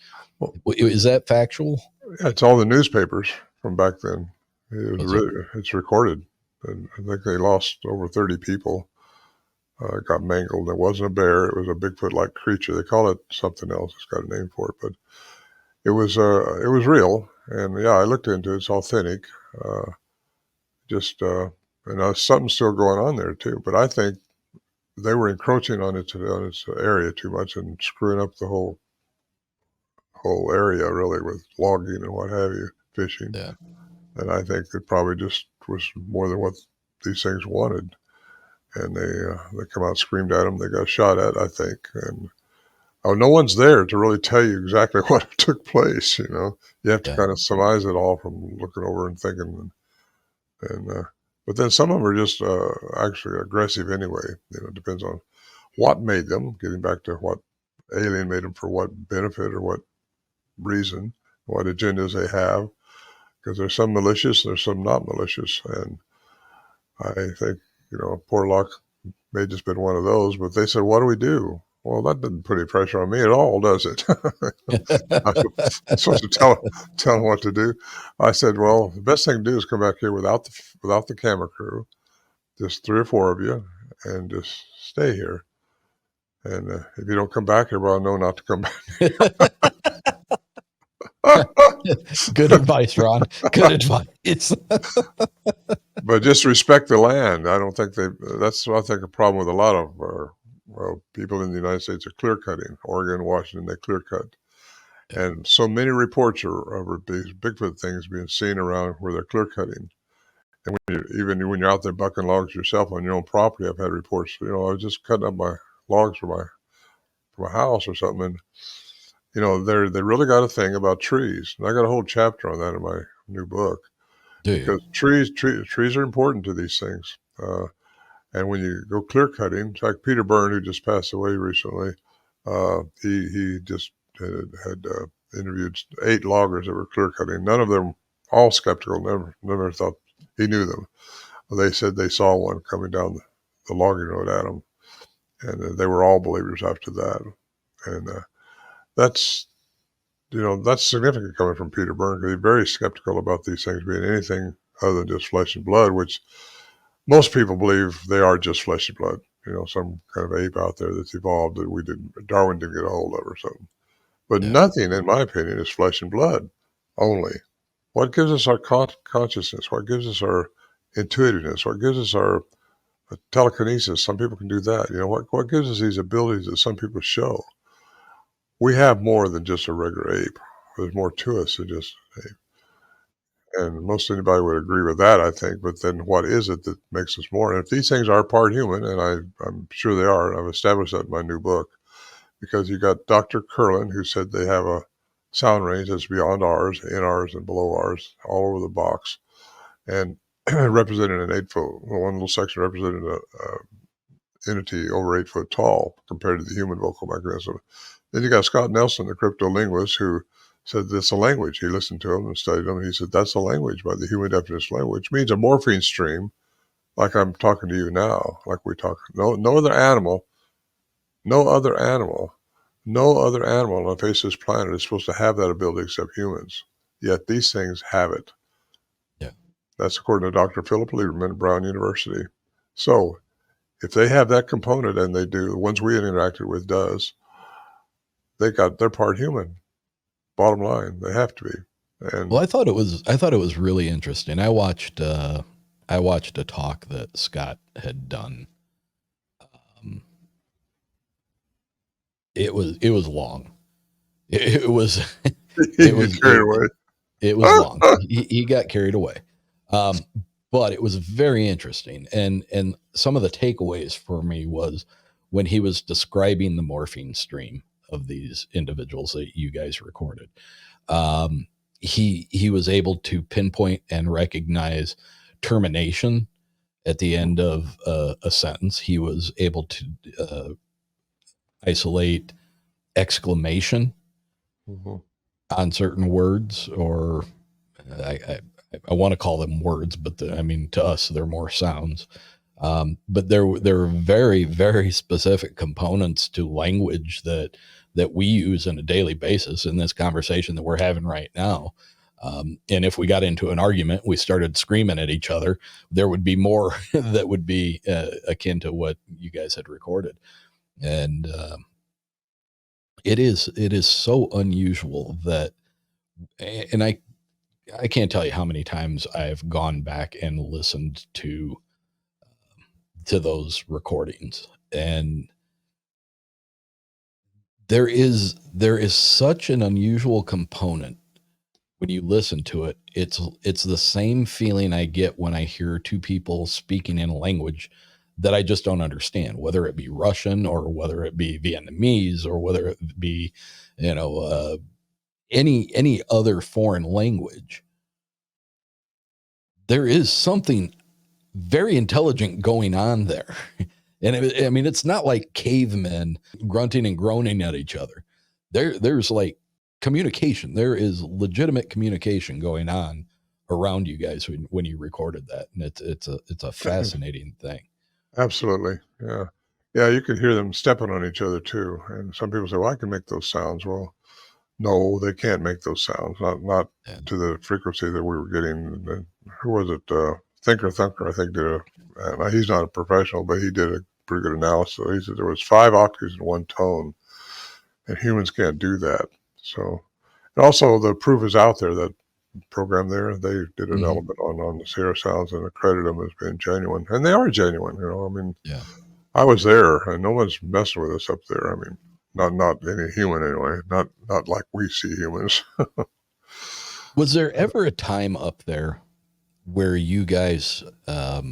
[SPEAKER 1] Is that factual?
[SPEAKER 2] Yeah, it's all the newspapers from back then. It's recorded. And I think they lost over 30 people. Got mangled. It wasn't a bear. It was a Bigfoot-like creature. They call it something else. It's got a name for it, but it was real. And yeah, I looked into it. It's authentic. And something's still going on there too. But I think they were encroaching on its area too much and screwing up the whole area, really, with logging and what have you, fishing.
[SPEAKER 1] Yeah. And
[SPEAKER 2] I think it probably just was more than what these things wanted. And they come out, screamed at them. They got shot at, I think. And no one's there to really tell you exactly what took place. You have to kind of surmise it all from looking over and thinking. But then some of them are just actually aggressive anyway. It depends on what made them. Getting back to what alien made them, for what benefit or what reason, what agendas they have. Because there's some malicious, there's some not malicious. And I think, poor Locke may have just been one of those. But they said, what do we do? Well, that didn't put any pressure on me at all, does it? I'm supposed to tell them what to do. I said, well, the best thing to do is come back here without the camera crew, just 3 or 4 of you, and just stay here. And if you don't come back here, well, I'll know not to come back.
[SPEAKER 1] Good advice, Ron. Good advice.
[SPEAKER 2] But just respect the land. I don't think that's I think a problem with a lot of people in the United States are clear cutting. Oregon, Washington, they clear cut. And so many reports are of these Bigfoot things being seen around where they're clear cutting. And even when you're out there bucking logs yourself on your own property, I've had reports, I was just cutting up my logs for my house or something. And, they really got a thing about trees. And I got a whole chapter on that in my new book,
[SPEAKER 1] Do you?
[SPEAKER 2] because trees are important to these things. And when you go clear cutting, it's like Peter Byrne, who just passed away recently, he just had interviewed 8 loggers that were clear cutting. None of them, all skeptical, never thought he knew them. They said they saw one coming down the logging road at them, and they were all believers after that. And that's that's significant coming from Peter Byrne, because he's very skeptical about these things being anything other than just flesh and blood, which most people believe they are just flesh and blood. Some kind of ape out there that's evolved that Darwin didn't get a hold of or something. But
[SPEAKER 1] Yeah.
[SPEAKER 2] nothing, in my opinion, is flesh and blood only. What gives us our consciousness? What gives us our intuitiveness? What gives us our telekinesis? Some people can do that. What gives us these abilities that some people show? We have more than just a regular ape. There's more to us than just ape. And most anybody would agree with that, I think. But then what is it that makes us more? And if these things are part human, and I'm sure they are, and I've established that in my new book, because you got Dr. Curlin, who said they have a sound range that's beyond ours, in ours, and below ours, all over the box. And represented an 8-foot, one little section represented a entity over 8 foot tall compared to the human vocal mechanism. Then you got Scott Nelson, the cryptolinguist, who said that's a language. He listened to him and studied him, and he said that's a language by the human definition language, which means a morphine stream, like I'm talking to you now, like we talk. No other animal on the face of this planet is supposed to have that ability except humans. Yet these things have it.
[SPEAKER 1] Yeah.
[SPEAKER 2] That's according to Dr. Philip Lieberman at Brown University. So if they have that component, and they do, the ones we interacted with does, they're part human. Bottom line, they have to be. And
[SPEAKER 1] Well, I thought it was really interesting. I watched a talk that Scott had done. It was long. It was
[SPEAKER 2] he gets carried away.
[SPEAKER 1] it was long. He got carried away. But it was very interesting. And some of the takeaways for me was when he was describing the morphine stream of these individuals that you guys recorded. He was able to pinpoint and recognize termination at the end of a sentence. He was able to isolate exclamation on certain words, or I want to call them words, but I mean, to us, they're more sounds. But there were very, very specific components to language that we use on a daily basis in this conversation that we're having right now. And if we got into an argument, we started screaming at each other, there would be more that would be akin to what you guys had recorded. And it is so unusual that, and I can't tell you how many times I've gone back and listened to those recordings, and there is such an unusual component when you listen to it. It's the same feeling I get when I hear two people speaking in a language that I just don't understand, whether it be Russian or whether it be Vietnamese or whether it be, any other foreign language. There is something very intelligent going on there. And I mean, it's not like cavemen grunting and groaning at each other. There's like communication. There is legitimate communication going on around you guys when you recorded that. And it's a fascinating thing.
[SPEAKER 2] Absolutely. Yeah. Yeah, you could hear them stepping on each other too. And some people say, well, I can make those sounds. Well, no, they can't make those sounds. Not
[SPEAKER 1] Yeah.
[SPEAKER 2] to the frequency that we were getting. Who was it? Thinker Thunker, I think, did he's not a professional, but he did a pretty good analysis. He said there was 5 octaves in one tone, and humans can't do that. So, and also the proof is out there, that program there, they did an element on the Sierra Sounds and accredited them as being genuine. And they are genuine, I mean,
[SPEAKER 1] Yeah.
[SPEAKER 2] I was there, and no one's messing with us up there. I mean, not any human anyway, not like we see humans.
[SPEAKER 1] Was there ever a time up there where you guys, or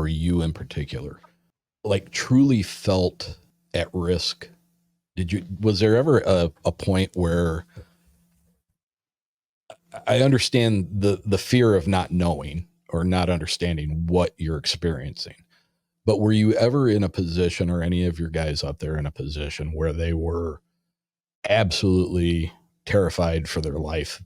[SPEAKER 1] you in particular, like truly felt at risk Was there ever a point where, I understand the fear of not knowing or not understanding what you're experiencing, but were you ever in a position, or any of your guys up there in a position, where they were absolutely terrified for their life?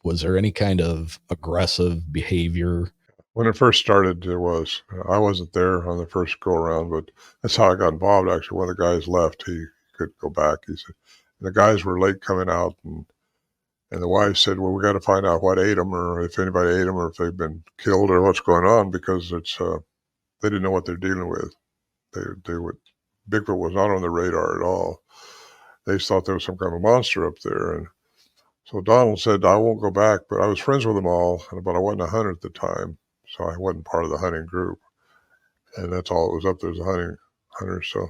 [SPEAKER 1] Was there any kind of aggressive behavior?
[SPEAKER 2] When it first started, there was. I wasn't there on the first go around, but that's how I got involved. Actually, when the guys left, he could go back. He said, and the guys were late coming out, and the wife said, "Well, we got to find out what ate them, or if anybody ate them, or if they've been killed, or what's going on," because it's they didn't know what they're dealing with. They would Bigfoot was not on the radar at all. They just thought there was some kind of monster up there, and so Donald said, "I won't go back," but I was friends with them all, but I wasn't a hunter at the time, so I wasn't part of the hunting group, and that's all it was up there was a hunter. So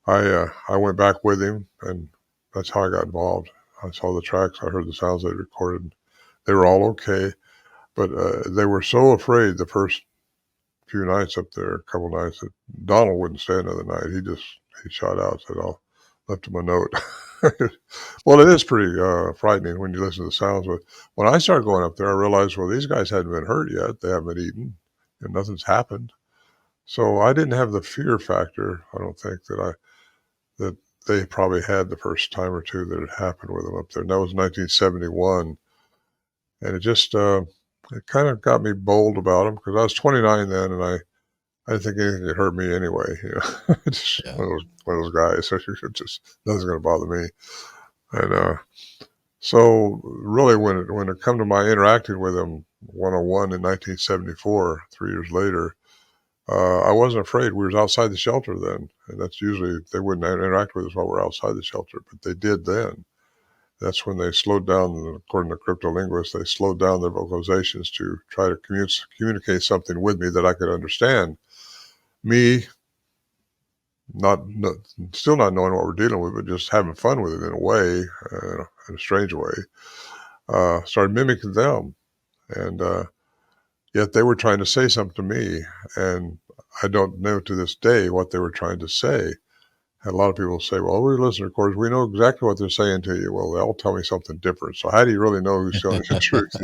[SPEAKER 2] I went back with him, and that's how I got involved. I saw the tracks, I heard the sounds they recorded. They were all okay, but they were so afraid the first few nights up there, a couple nights, that Donald wouldn't stay another night. He shot out, said, "I'll left him a note." Well, it is pretty frightening when you listen to the sounds. But when I started going up there, I realized, well, these guys hadn't been hurt yet. They haven't been eaten, and nothing's happened. So I didn't have the fear factor. I don't think that they probably had the first time or two that it happened with them up there. And that was 1971, and it just it kind of got me bold about them because I was 29 then, and I didn't think anything could hurt me anyway. Just
[SPEAKER 1] Yeah.
[SPEAKER 2] one of those guys. So just nothing's going to bother me. And so really, when it come to my interacting with them one-on-one in 1974, 3 years later, I wasn't afraid. We was outside the shelter then, and that's usually they wouldn't interact with us while we're outside the shelter, but they did then. That's when they slowed down, according to cryptolinguists, they slowed down their vocalizations to try to communicate something with me that I could understand. Me, not still not knowing what we're dealing with, but just having fun with it in a way, in a strange way, started mimicking them. And yet they were trying to say something to me, and I don't know to this day what they were trying to say. And a lot of people say, "Well, we listen to recordings. We know exactly what they're saying to you." Well, they all tell me something different. So how do you really know who's telling you the truth?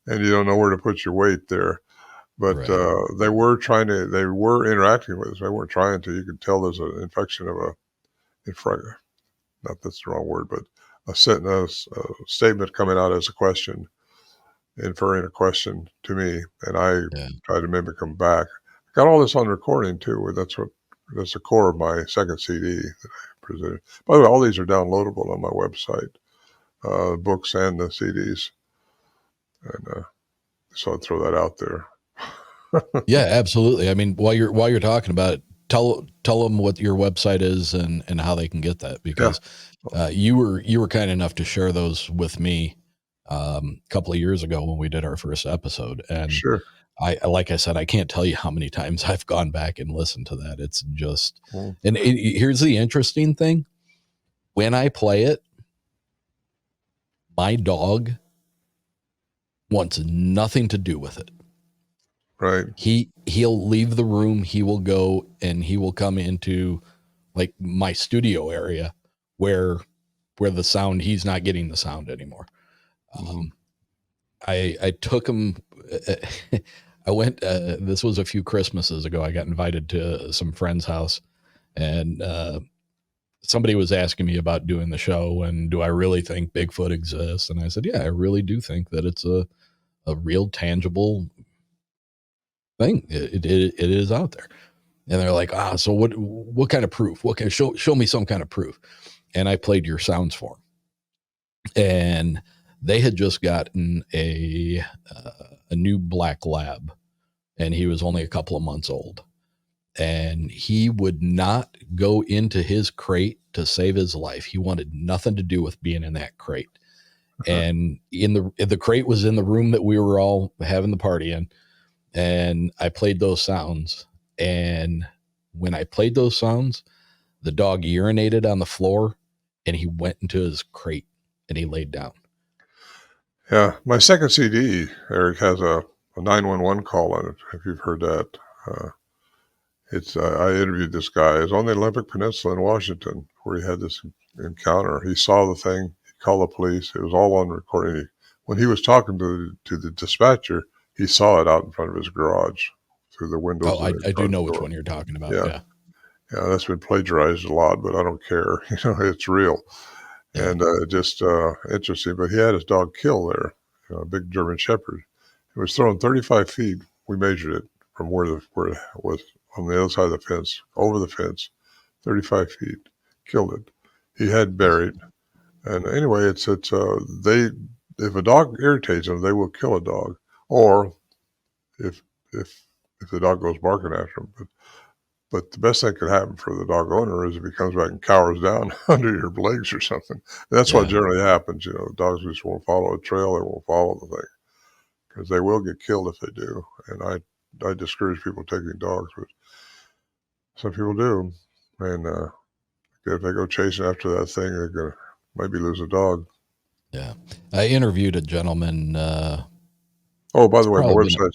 [SPEAKER 2] And you don't know where to put your weight there. But
[SPEAKER 1] Right.
[SPEAKER 2] they were interacting with us. They weren't trying to. You could tell there's an infection of not that's the wrong word, but a sentence, a statement coming out as a question, inferring a question to me, and I
[SPEAKER 1] Yeah.
[SPEAKER 2] tried to mimic them back. Got all this on recording too. That's the core of my second CD that I presented. By the way, all these are downloadable on my website, books and the CDs, and so I'd throw that out there.
[SPEAKER 1] Yeah, absolutely. I mean, while you're talking about it, tell them what your website is and how they can get that,
[SPEAKER 2] Yeah,
[SPEAKER 1] because you were kind enough to share those with me a couple of years ago when we did our first episode, and
[SPEAKER 2] sure.
[SPEAKER 1] like I said, I can't tell you how many times I've gone back and listened to that. It's just,
[SPEAKER 2] Mm,
[SPEAKER 1] and here's the interesting thing: when I play it, my dog wants nothing to do with it.
[SPEAKER 2] right.
[SPEAKER 1] He'll leave the room, he will go and he will come into like my studio area where the sound, he's not getting the sound anymore.
[SPEAKER 2] Mm-hmm.
[SPEAKER 1] I took him I went this was a few Christmases ago. I got invited to some friend's house, and somebody was asking me about doing the show and do I really think Bigfoot exists, and I said, yeah, I really do think that it's a real tangible thing. It is out there. And they're like, so what kind of proof? What can show me some kind of proof? And I played your sounds for them. And they had just gotten a new black lab, and he was only a couple of months old. And he would not go into his crate to save his life. He wanted nothing to do with being in that crate. And the crate was in the room that we were all having the party in. And I played those sounds. And when I played those sounds, the dog urinated on the floor and he went into his crate and he laid down.
[SPEAKER 2] Yeah, my second CD, Eric, has a 911 call on it, if you've heard that. Uh, I interviewed this guy. It's on the Olympic Peninsula in Washington where he had this encounter. He saw the thing. He called the police. It was all on recording. When he was talking to the dispatcher, he saw it out in front of his garage through the windows
[SPEAKER 1] Oh,
[SPEAKER 2] of the
[SPEAKER 1] I do
[SPEAKER 2] garage
[SPEAKER 1] know which
[SPEAKER 2] door.
[SPEAKER 1] one you're talking about.
[SPEAKER 2] Yeah.
[SPEAKER 1] Yeah.
[SPEAKER 2] Yeah, that's been plagiarized a lot, but I don't care. It's real.
[SPEAKER 1] Yeah.
[SPEAKER 2] And just interesting. But he had his dog killed there, a big German Shepherd. It was thrown 35 feet. We measured it from where it was on the other side of the fence, over the fence, 35 feet. Killed it. He had buried. And anyway, it's if a dog irritates them, they will kill a dog, or if if if the dog goes barking after them. But the best thing could happen for the dog owner is if he comes back and cowers down under your legs or something. That's what
[SPEAKER 1] Yeah.
[SPEAKER 2] generally happens. Dogs just won't follow a trail. They won't follow the thing because they will get killed if they do. And I discourage people taking dogs, but some people do. And if they go chasing after that thing, they're going to maybe lose a dog.
[SPEAKER 1] Yeah. I interviewed a gentleman.
[SPEAKER 2] Oh, by the way,
[SPEAKER 1] Probably been,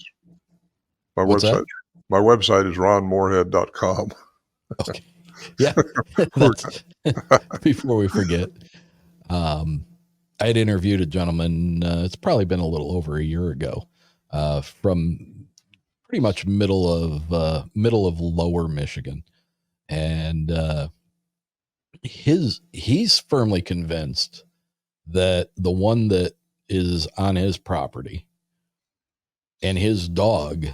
[SPEAKER 2] my
[SPEAKER 1] what's that?
[SPEAKER 2] website, my website is ronmorehead.com.
[SPEAKER 1] Okay. Yeah. That's, before we forget, I had interviewed a gentleman. It's probably been a little over a year ago, from pretty much middle of lower Michigan. And, he's firmly convinced that the one that is on his property and his dog,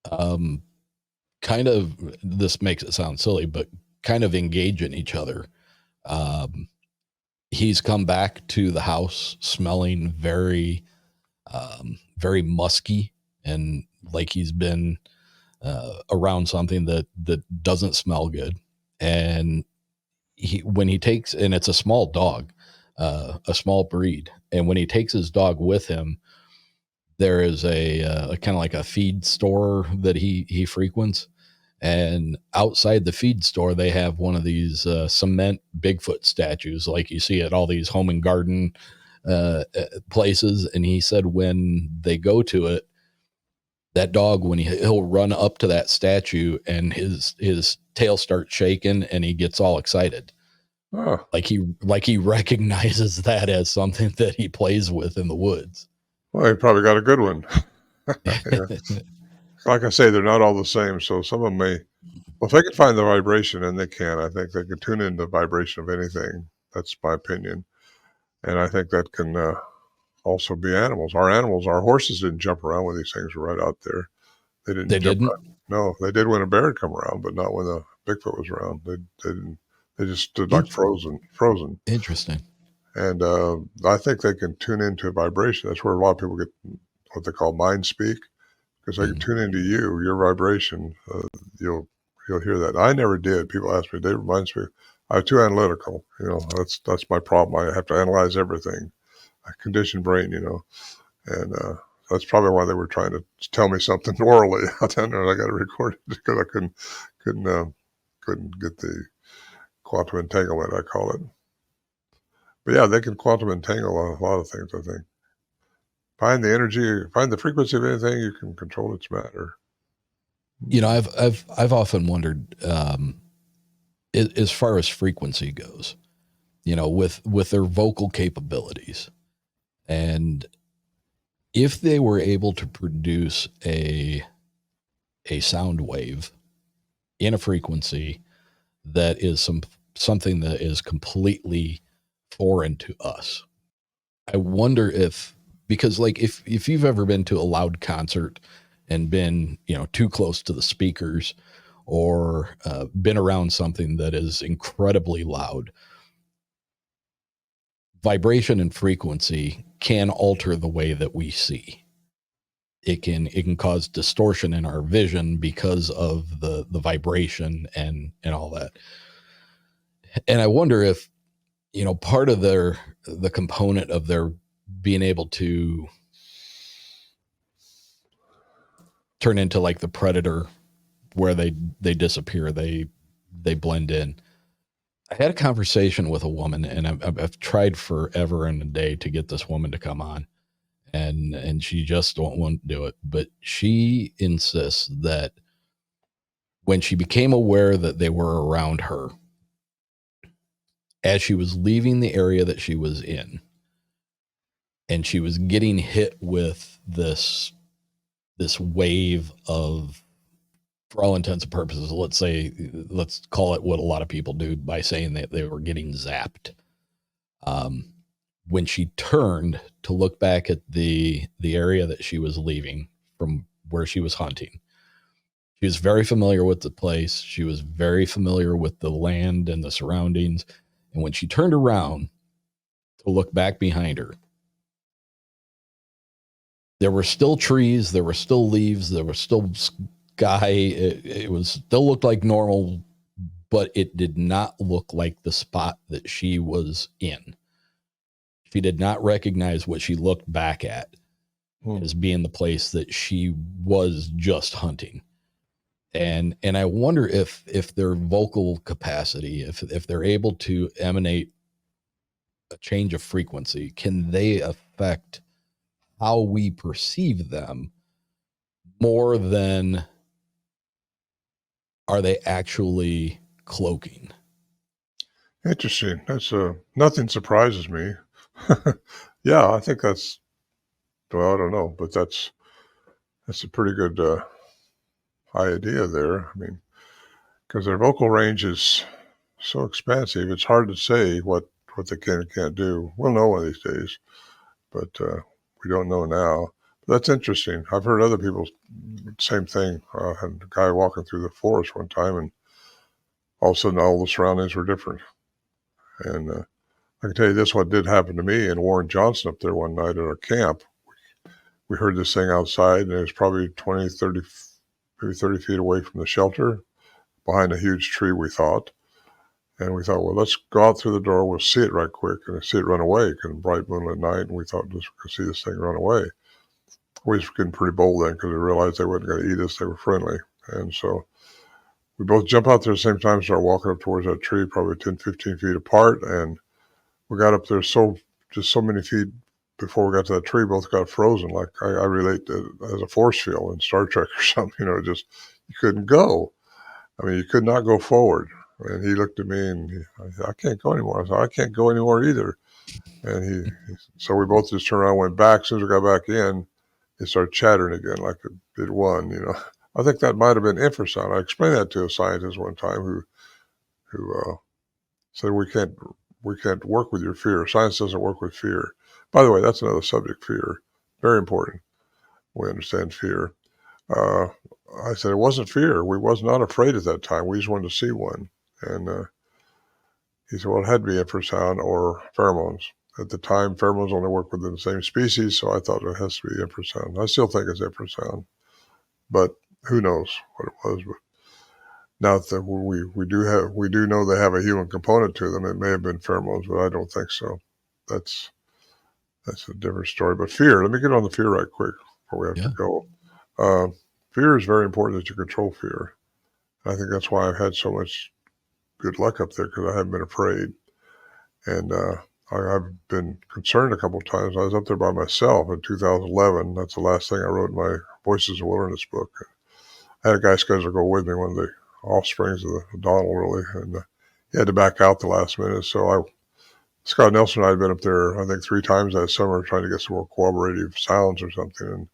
[SPEAKER 1] kind of, this makes it sound silly, but kind of engage in each other. He's come back to the house smelling very, very musky, and like he's been around something that doesn't smell good. And when he takes, and it's a small dog, a small breed, and when he takes his dog with him, there is a kind of like a feed store that he frequents. And outside the feed store, they have one of these cement Bigfoot statues, like you see at all these home and garden places. And he said when they go to it, that dog, when he'll run up to that statue and his tail starts shaking and he gets all excited.
[SPEAKER 2] Oh.
[SPEAKER 1] Like he recognizes that as something that he plays with in the woods.
[SPEAKER 2] Well, he probably got a good one. Yeah. Like I say, they're not all the same. So some of them well, if they can find the vibration, and they can, I think they can tune in the vibration of anything. That's my opinion. And I think that can also be animals. Our horses didn't jump around when these things were right out there. They didn't. No, they did when a bear had come around, but not when the Bigfoot was around. They didn't. They just stood like frozen.
[SPEAKER 1] Interesting.
[SPEAKER 2] And I think they can tune into vibration. That's where a lot of people get what they call mind speak, because they can tune into your vibration. You'll hear that. I never did. People ask me, David, mind speak. I'm too analytical. That's my problem. I have to analyze everything. I conditioned brain, and that's probably why they were trying to tell me something orally out there. And I got to record it because I couldn't get the quantum entanglement, I call it. But yeah, they can quantum entangle a lot of things, I think. Find the energy, find the frequency of anything, you can control its matter.
[SPEAKER 1] I've often wondered, as far as frequency goes, with their vocal capabilities, and if they were able to produce a sound wave in a frequency that is something that is completely foreign to us, I wonder because like if you've ever been to a loud concert and been too close to the speakers, or been around something that is incredibly loud, vibration and frequency can alter the way that we see. It can cause distortion in our vision because of the vibration and all that. And I wonder if part of the component of their being able to turn into like the predator, where they disappear, they blend in. I had a conversation with a woman, and I've tried forever and a day to get this woman to come on, and she just won't do it. But she insists that when she became aware that they were around her, as she was leaving the area that she was in, and she was getting hit with this wave of, for all intents and purposes, let's call it what a lot of people do by saying that they were getting zapped. When she turned to look back at the area that she was leaving from where she was hunting, she was very familiar with the place. She was very familiar with the land and the surroundings. And when she turned around to look back behind her, there were still trees, there were still leaves, there was still sky. It was still looked like normal, but it did not look like the spot that she was in. She did not recognize what she looked back at as being the place that she was just hunting. And I wonder if their vocal capacity, if they're able to emanate a change of frequency, can they affect how we perceive them more than are they actually cloaking?
[SPEAKER 2] Interesting. That's nothing surprises me. Yeah, I think that's, well, I don't know, but that's a pretty good idea there. I mean, because their vocal range is so expansive, it's hard to say what they can and can't do. We'll know one of these days, but we don't know now. But that's interesting. I've heard other people, same thing. I had a guy walking through the forest one time, and all of a sudden all the surroundings were different. And I can tell you this, what did happen to me and Warren Johnson up there one night at our camp. We heard this thing outside, and it was probably 20, 30, maybe 30 feet away from the shelter, behind a huge tree, we thought. And we thought, well, let's go out through the door. We'll see it right quick and see it run away. Because bright moonlit night, and we thought, just go see this thing run away. We was getting pretty bold then because we realized they weren't going to eat us. They were friendly. And so we both jump out there at the same time, start walking up towards that tree, probably 10, 15 feet apart. And we got up there just so many feet before we got to that tree, both got frozen. Like I relate to it as a force field in Star Trek or something, just, you couldn't go. I mean, you could not go forward. And he looked at me and I can't go anymore. I said, I can't go anymore either. And so we both just turned around and went back. As soon as we got back in, it started chattering again like it won, I think that might have been infrasound. I explained that to a scientist one time who said, we can't work with your fear. Science doesn't work with fear. By the way, that's another subject, fear. Very important. We understand fear. I said, it wasn't fear. We was not afraid at that time. We just wanted to see one. And he said, well, it had to be infrasound or pheromones. At the time, pheromones only work within the same species, so I thought it has to be infrasound. I still think it's infrasound, but who knows what it was. But now that we do know they have a human component to them, it may have been pheromones, but I don't think so. That's a different story. But fear, let me get on the fear right quick before we have to go. Fear is very important that you control fear. I think that's why I've had so much good luck up there, because I haven't been afraid. And I've been concerned a couple of times. I was up there by myself in 2011. That's the last thing I wrote in my Voices of Wilderness book. I had a guy scheduled to go with me, one of the offsprings of the Donald, really, and he had to back out the last minute. So Scott Nelson and I had been up there, I think, 3 times that summer trying to get some more corroborative sounds or something.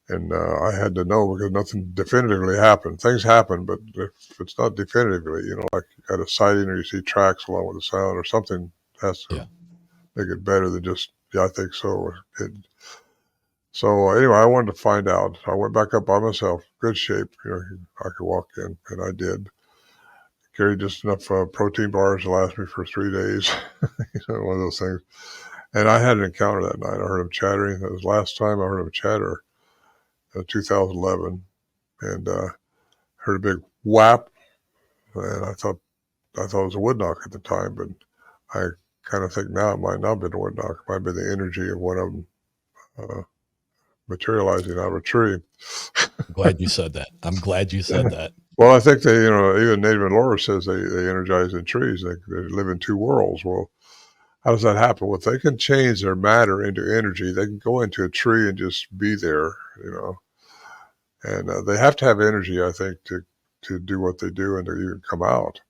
[SPEAKER 2] And I had to know, because nothing definitively happened. Things happen, but if it's not definitively, like you got a sighting or you see tracks along with the sound or something, has to make it better than just, yeah, I think so. So anyway, I wanted to find out. I went back up by myself, good shape. I could walk in, and I did. Carried just enough protein bars to last me for 3 days. One of those things. And I had an encounter that night. I heard him chattering. That was the last time I heard him chatter. 2011, and heard a big whap, and I thought it was a wood knock at the time, but I kind of think now it might not have been a wood knock. It might be the energy of one of them materializing out of a tree.
[SPEAKER 1] I'm glad you said that.
[SPEAKER 2] Well, I think they, even Native lore says they energize in trees. They live in 2 worlds. Well, how does that happen? Well, if they can change their matter into energy, they can go into a tree and just be there, and they have to have energy, I think, to to do what they do and to even come out.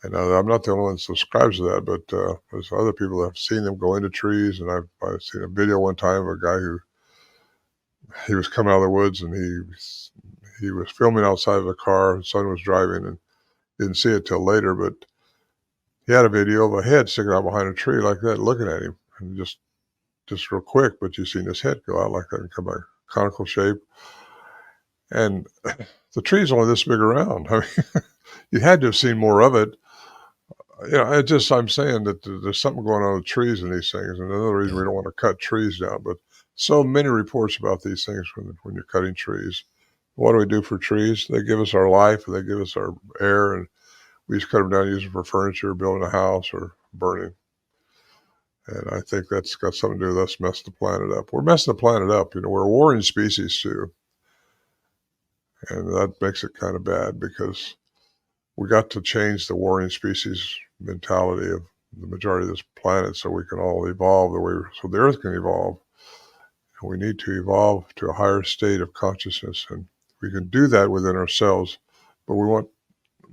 [SPEAKER 2] And I'm not the only one that subscribes to that, but there's other people that have seen them go into trees. And I've seen a video one time of a guy who he was coming out of the woods, and he was filming outside of the car. His son was driving, and didn't see it till later. But he had a video of a head sticking out behind a tree like that, looking at him, and just real quick. But you seen his head go out like that and come back, conical shape. And the tree's only this big around. I mean, you had to have seen more of it. I'm saying that there's something going on with trees and these things. And another reason we don't want to cut trees down, but so many reports about these things when you're cutting trees. What do we do for trees? They give us our life, and they give us our air, and we just cut them down, use them for furniture, building a house, or burning. And I think that's got something to do with us messing the planet up. We're messing the planet up. We're a warring species too. And that makes it kind of bad, because we got to change the warring species mentality of the majority of this planet so we can all evolve so the Earth can evolve. And we need to evolve to a higher state of consciousness. And we can do that within ourselves, but we want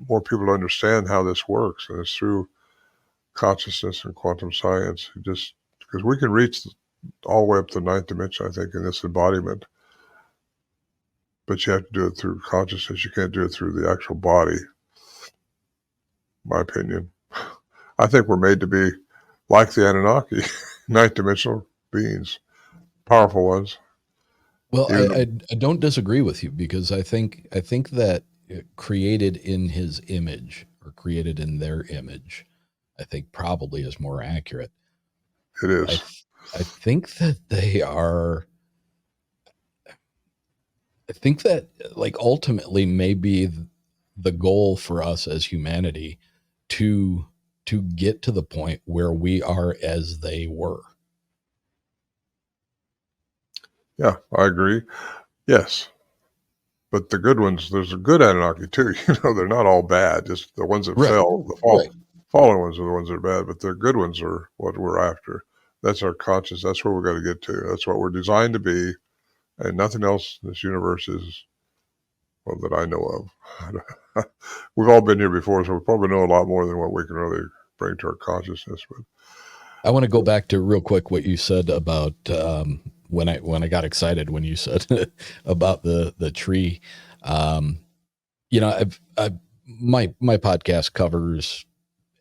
[SPEAKER 2] more people to understand how this works. And it's through consciousness and quantum science, just because we can reach all the way up to the 9th dimension, I think, in this embodiment. But you have to do it through consciousness. You can't do it through the actual body, my opinion. I think we're made to be like the Anunnaki, 9th dimensional beings, powerful ones.
[SPEAKER 1] Well, I don't disagree with you, because I think that created in his image, or created in their image, I think probably is more accurate.
[SPEAKER 2] It is.
[SPEAKER 1] I think that they are. I think that, like, ultimately maybe the goal for us as humanity to get to the point where we are as they were.
[SPEAKER 2] Yeah, I agree. Yes. But the good ones, there's a good Anunnaki too. They're not all bad. Just the ones that fell, fallen ones are the ones that are bad. But the good ones are what we're after. That's our conscious. That's where we got to get to. That's what we're designed to be. And nothing else in this universe is, well, that I know of. We've all been here before, so we probably know a lot more than what we can really bring to our consciousness. But
[SPEAKER 1] I want to go back to real quick what you said about when I got excited when you said about the tree. My podcast covers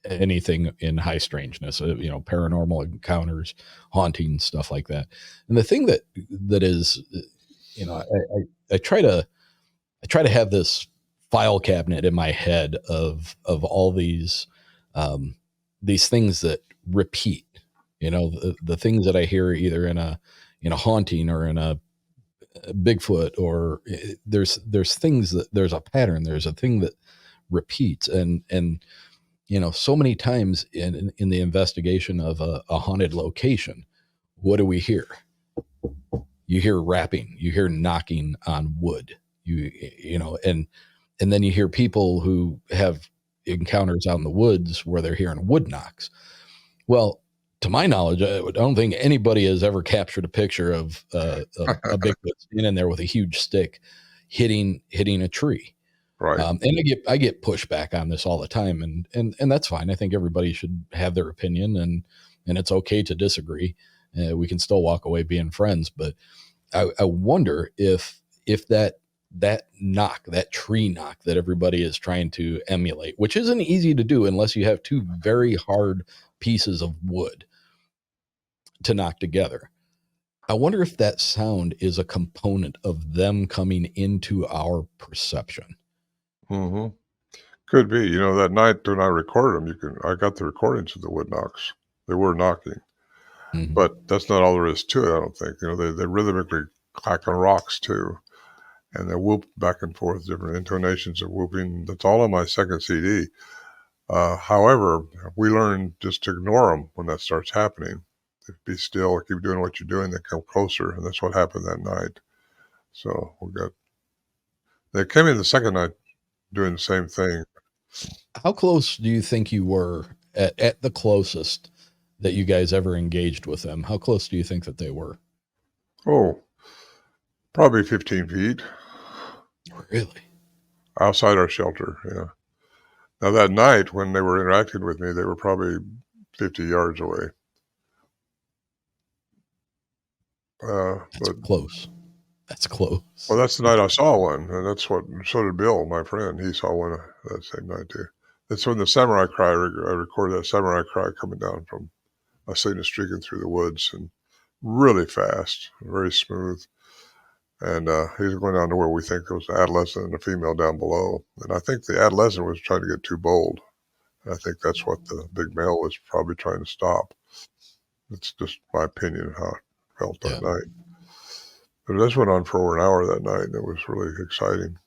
[SPEAKER 1] anything in high strangeness, paranormal encounters, hauntings, stuff like that. And the thing that is, I try to have this file cabinet in my head of all these things that repeat, the things that I hear either in a haunting or in a Bigfoot, or there's things that there's a pattern, there's a thing that repeats. And so many times in the investigation of a haunted location, what do we hear? You hear rapping, you hear knocking on wood, and then you hear people who have encounters out in the woods where they're hearing wood knocks. Well, to my knowledge, I don't think anybody has ever captured a picture of a Bigfoot standing there with a huge stick hitting a tree.
[SPEAKER 2] Right.
[SPEAKER 1] And I get pushback on this all the time, and that's fine. I think everybody should have their opinion, and it's okay to disagree. We can still walk away being friends, but I wonder if that knock, that tree knock that everybody is trying to emulate, which isn't easy to do unless you have two very hard pieces of wood to knock together. I wonder if that sound is a component of them coming into our perception.
[SPEAKER 2] Mm-hmm. Could be. That night when I recorded them, I got the recordings of the wood knocks. They were knocking. Mm-hmm. But that's not all there is to it, I don't think. They rhythmically clack on rocks too. And they whoop back and forth, different intonations of whooping. That's all on my second CD. However, we learn just to ignore them when that starts happening. Be still, keep doing what you're doing. They come closer, and that's what happened that night. So they came in the second night doing the same thing.
[SPEAKER 1] How close do you think you were at the closest that you guys ever engaged with them? How close do you think that they were?
[SPEAKER 2] Oh, probably 15 feet.
[SPEAKER 1] Really?
[SPEAKER 2] outside our shelter. Yeah. Now that night when they were interacting with me, they were probably 50 yards away.
[SPEAKER 1] That's
[SPEAKER 2] But
[SPEAKER 1] close. That's close.
[SPEAKER 2] well, that's the night I saw one, and that's what. So did Bill, my friend. He saw one that same night too. That's when the samurai cry. I recorded that samurai cry coming down from. I seen it streaking through the woods and really fast, very smooth. And he's going down to where we think there was an adolescent and a female down below. And I think the adolescent was trying to get too bold. And I think that's what the big male was probably trying to stop. It's just my opinion of how it felt that night. But this went on for over an hour that night, and it was really exciting.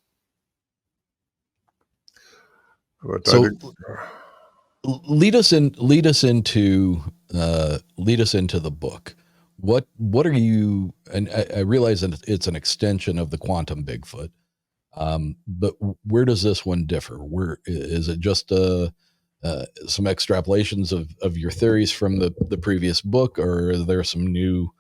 [SPEAKER 2] But
[SPEAKER 1] So
[SPEAKER 2] I think,
[SPEAKER 1] lead us into the book. What are you? And I realize that it's an extension of the Quantum Bigfoot, but where does this one differ? Where is it? Just some extrapolations of your theories from the previous book, or are there some new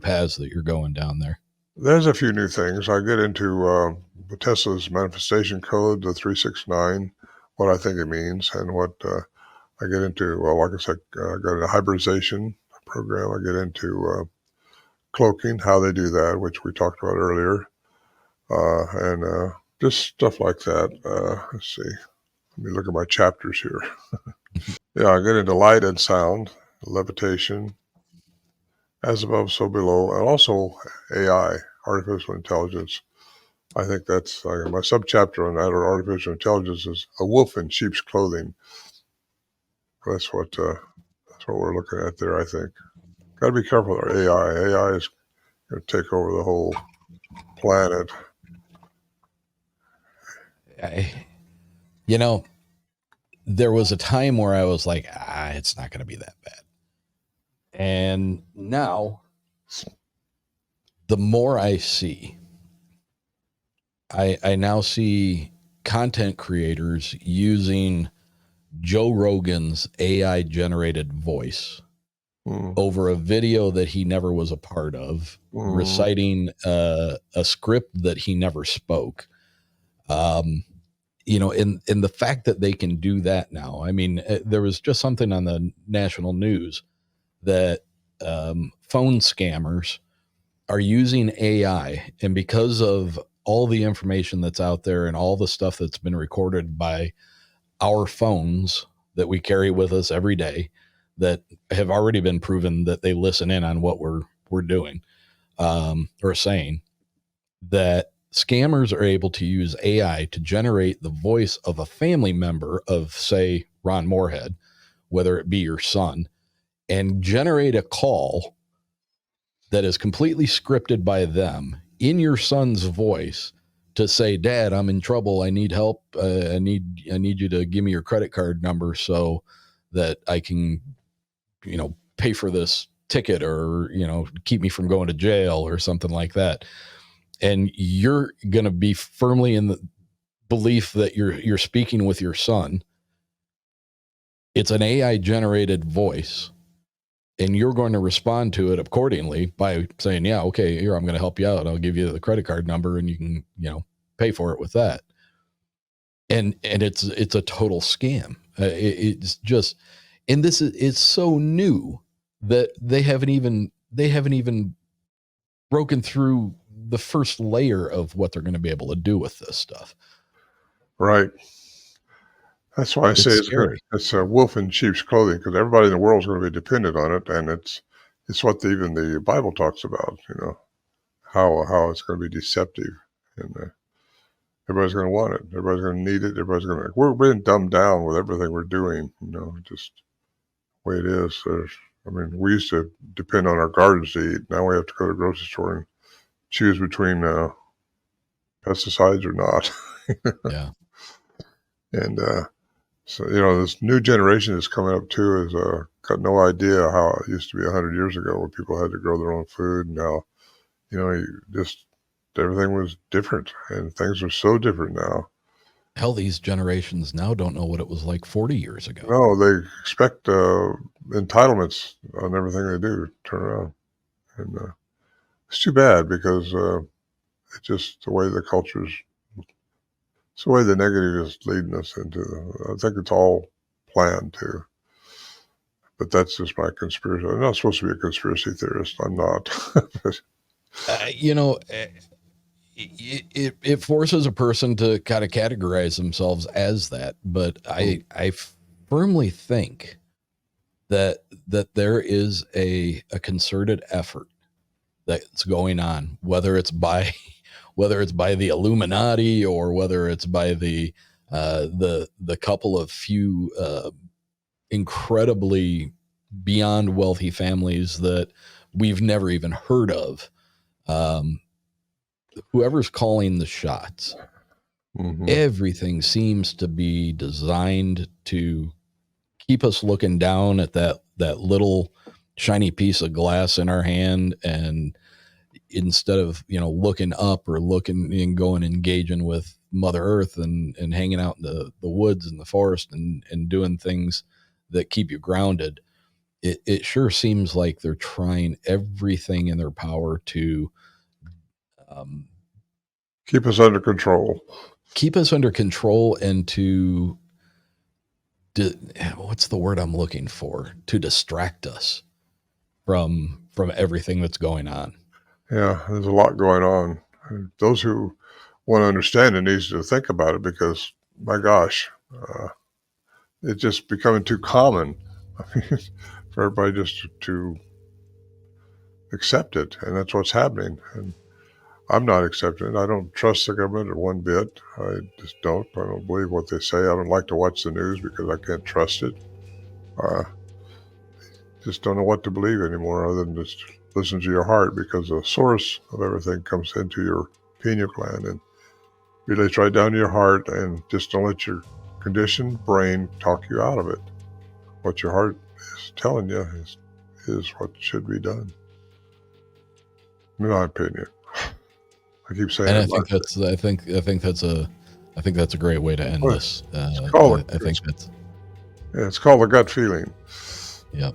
[SPEAKER 1] paths that you're going down there?
[SPEAKER 2] there's a few new things. I get into Tesla's manifestation code, the 369, what I think it means, and what I get into. Well, like I said, I got into hybridization program. I get into cloaking, how they do that, which we talked about earlier, and just stuff like that. Let's see. Let me look at my chapters here. Yeah, I get into light and sound, levitation, as above, so below, and also AI, artificial intelligence. I think that's my subchapter on that, or artificial intelligence, is a wolf in sheep's clothing. That's what we're looking at there. I think got to be careful with our AI. AI is going to take over the whole planet.
[SPEAKER 1] There was a time where I was like, it's not going to be that bad. And now, the more I see, I now see content creators using Joe Rogan's AI generated voice over a video that he never was a part of, reciting a script that he never spoke. In the fact that they can do that now. I mean, there was just something on the national news that phone scammers are using AI, and because of all the information that's out there and all the stuff that's been recorded by our phones that we carry with us every day, that have already been proven that they listen in on what we're doing or saying, that scammers are able to use AI to generate the voice of a family member of, say, Ron Morehead, whether it be your son, and generate a call that is completely scripted by them in your son's voice to say, Dad, I'm in trouble. I need help. I need you to give me your credit card number so that I can, pay for this ticket, or, keep me from going to jail or something like that. And you're going to be firmly in the belief that you're speaking with your son. It's an AI generated voice, and you're going to respond to it accordingly by saying, yeah, okay, here, I'm going to help you out. I'll give you the credit card number and you can, pay for it with that. And it's a total scam. It's just, and this is so new that they haven't even broken through the first layer of what they're going to be able to do with this stuff.
[SPEAKER 2] Right. That's why I say it's a wolf in sheep's clothing, because everybody in the world is going to be dependent on it, and it's what even the Bible talks about. How it's going to be deceptive, and everybody's going to want it. Everybody's going to need it. We're being dumbed down with everything we're doing. Just the way it is. We used to depend on our gardens to eat. Now we have to go to the grocery store and choose between pesticides or not.
[SPEAKER 1] Yeah.
[SPEAKER 2] And so, this new generation that's coming up too is got no idea how it used to be 100 years ago, where people had to grow their own food. And now, just everything was different, and things are so different now.
[SPEAKER 1] Hell, these generations now don't know what it was like 40 years ago.
[SPEAKER 2] No, they expect entitlements on everything they do, turn around. And it's too bad, because it's just the way the culture's It's the way the negative is leading us into. I think it's all planned too. But that's just my conspiracy. I'm not supposed to be a conspiracy theorist. I'm not.
[SPEAKER 1] You know, it forces a person to kind of categorize themselves as that. But I firmly think that there is a concerted effort that's going on, whether it's by the Illuminati or whether it's by the couple of few incredibly beyond wealthy families that we've never even heard of. Whoever's calling the shots, everything seems to be designed to keep us looking down at that little shiny piece of glass in our hand, and instead of looking up or looking and going engaging with Mother Earth and hanging out in the woods and the forest and doing things that keep you grounded, it sure seems like they're trying everything in their power to
[SPEAKER 2] keep us under control.
[SPEAKER 1] And to what's the word I'm looking for? To distract us from everything that's going on.
[SPEAKER 2] Yeah, there's a lot going on. Those who want to understand it needs to think about it, because, my gosh, it's just becoming too common for everybody just to accept it, and that's what's happening. And I'm not accepting it. I don't trust the government one bit. I just don't. I don't believe what they say. I don't like to watch the news because I can't trust it. Just don't know what to believe anymore, other than just listen to your heart, because the source of everything comes into your pineal gland and relates right down to your heart, and just don't let your conditioned brain talk you out of it. What your heart is telling you is what should be done, in my opinion. I keep saying,
[SPEAKER 1] and I think that's a great way to end this.
[SPEAKER 2] It's called a gut feeling.
[SPEAKER 1] Yep.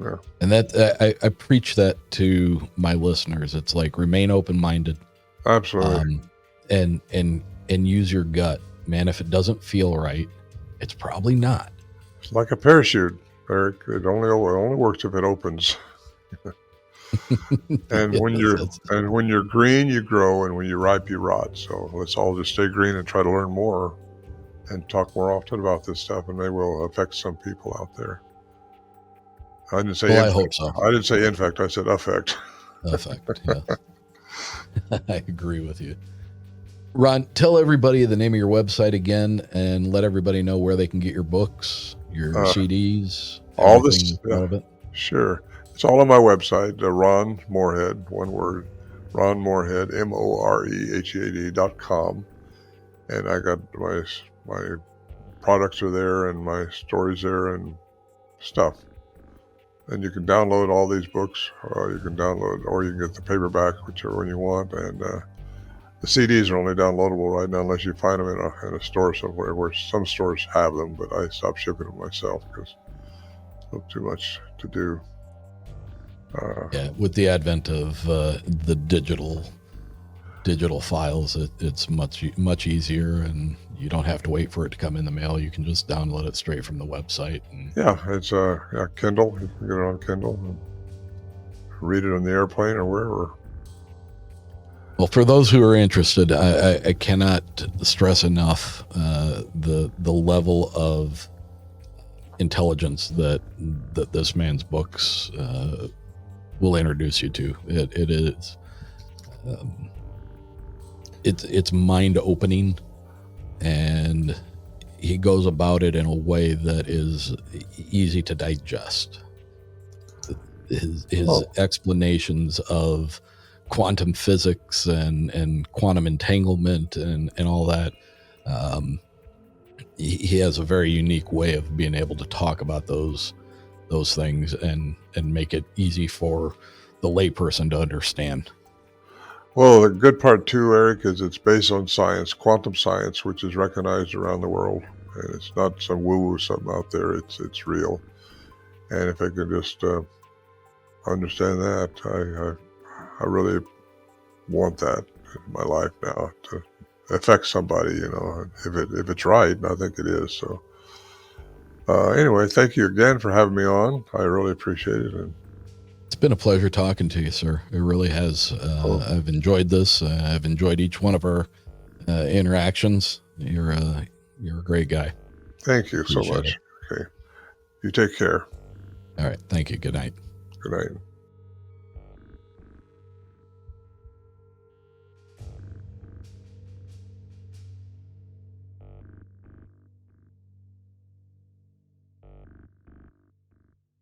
[SPEAKER 2] Yeah.
[SPEAKER 1] And that I preach that to my listeners. It's like, remain open-minded.
[SPEAKER 2] Absolutely.
[SPEAKER 1] And use your gut, man. If it doesn't feel right, it's probably not.
[SPEAKER 2] It's like a parachute, Eric. It only works if it opens. And when you're green, you grow, and when you're ripe, you rot. So let's all just stay green and try to learn more and talk more often about this stuff, and they will affect some people out there. I didn't say
[SPEAKER 1] I hope so.
[SPEAKER 2] I didn't say infect. I said affect.
[SPEAKER 1] Affect, yes. I agree with you. Ron, tell everybody the name of your website again, and let everybody know where they can get your books, your CDs,
[SPEAKER 2] all this.
[SPEAKER 1] Relevant.
[SPEAKER 2] Sure. It's all on my website, Ron Morehead, one word, Ron Morehead, MOREHEAD.com. And I got my products are there, and my stories there and stuff. And you can download all these books. You can download, or you can get the paperback, whichever one you want. And the CDs are only downloadable right now unless you find them in a store somewhere, where some stores have them, but I stopped shipping them myself because it's too much to do.
[SPEAKER 1] With the advent of the digital files, it's much easier, and you don't have to wait for it to come in the mail. You can just download it straight from the website.
[SPEAKER 2] It's Kindle. You can get it on Kindle and read it on the airplane or wherever.
[SPEAKER 1] Well, for those who are interested, I cannot stress enough the level of intelligence that this man's books will introduce you to. It is it's mind opening, and he goes about it in a way that is easy to digest. His explanations of quantum physics and quantum entanglement and all that, he has a very unique way of being able to talk about those things and make it easy for the layperson to understand.
[SPEAKER 2] Well, the good part too, Eric, is it's based on science, quantum science, which is recognized around the world, and it's not some woo-woo something out there. It's real, and if I could just understand that, I really want that in my life now, to affect somebody, if it's right, and I think it is. So anyway, thank you again for having me on. I really appreciate it. And
[SPEAKER 1] it's been a pleasure talking to you, sir. It really has. I've enjoyed this. I've enjoyed each one of our interactions. You're a great guy.
[SPEAKER 2] Thank you so much. Okay. You take care.
[SPEAKER 1] All right. Thank you. Good night.
[SPEAKER 2] Good night.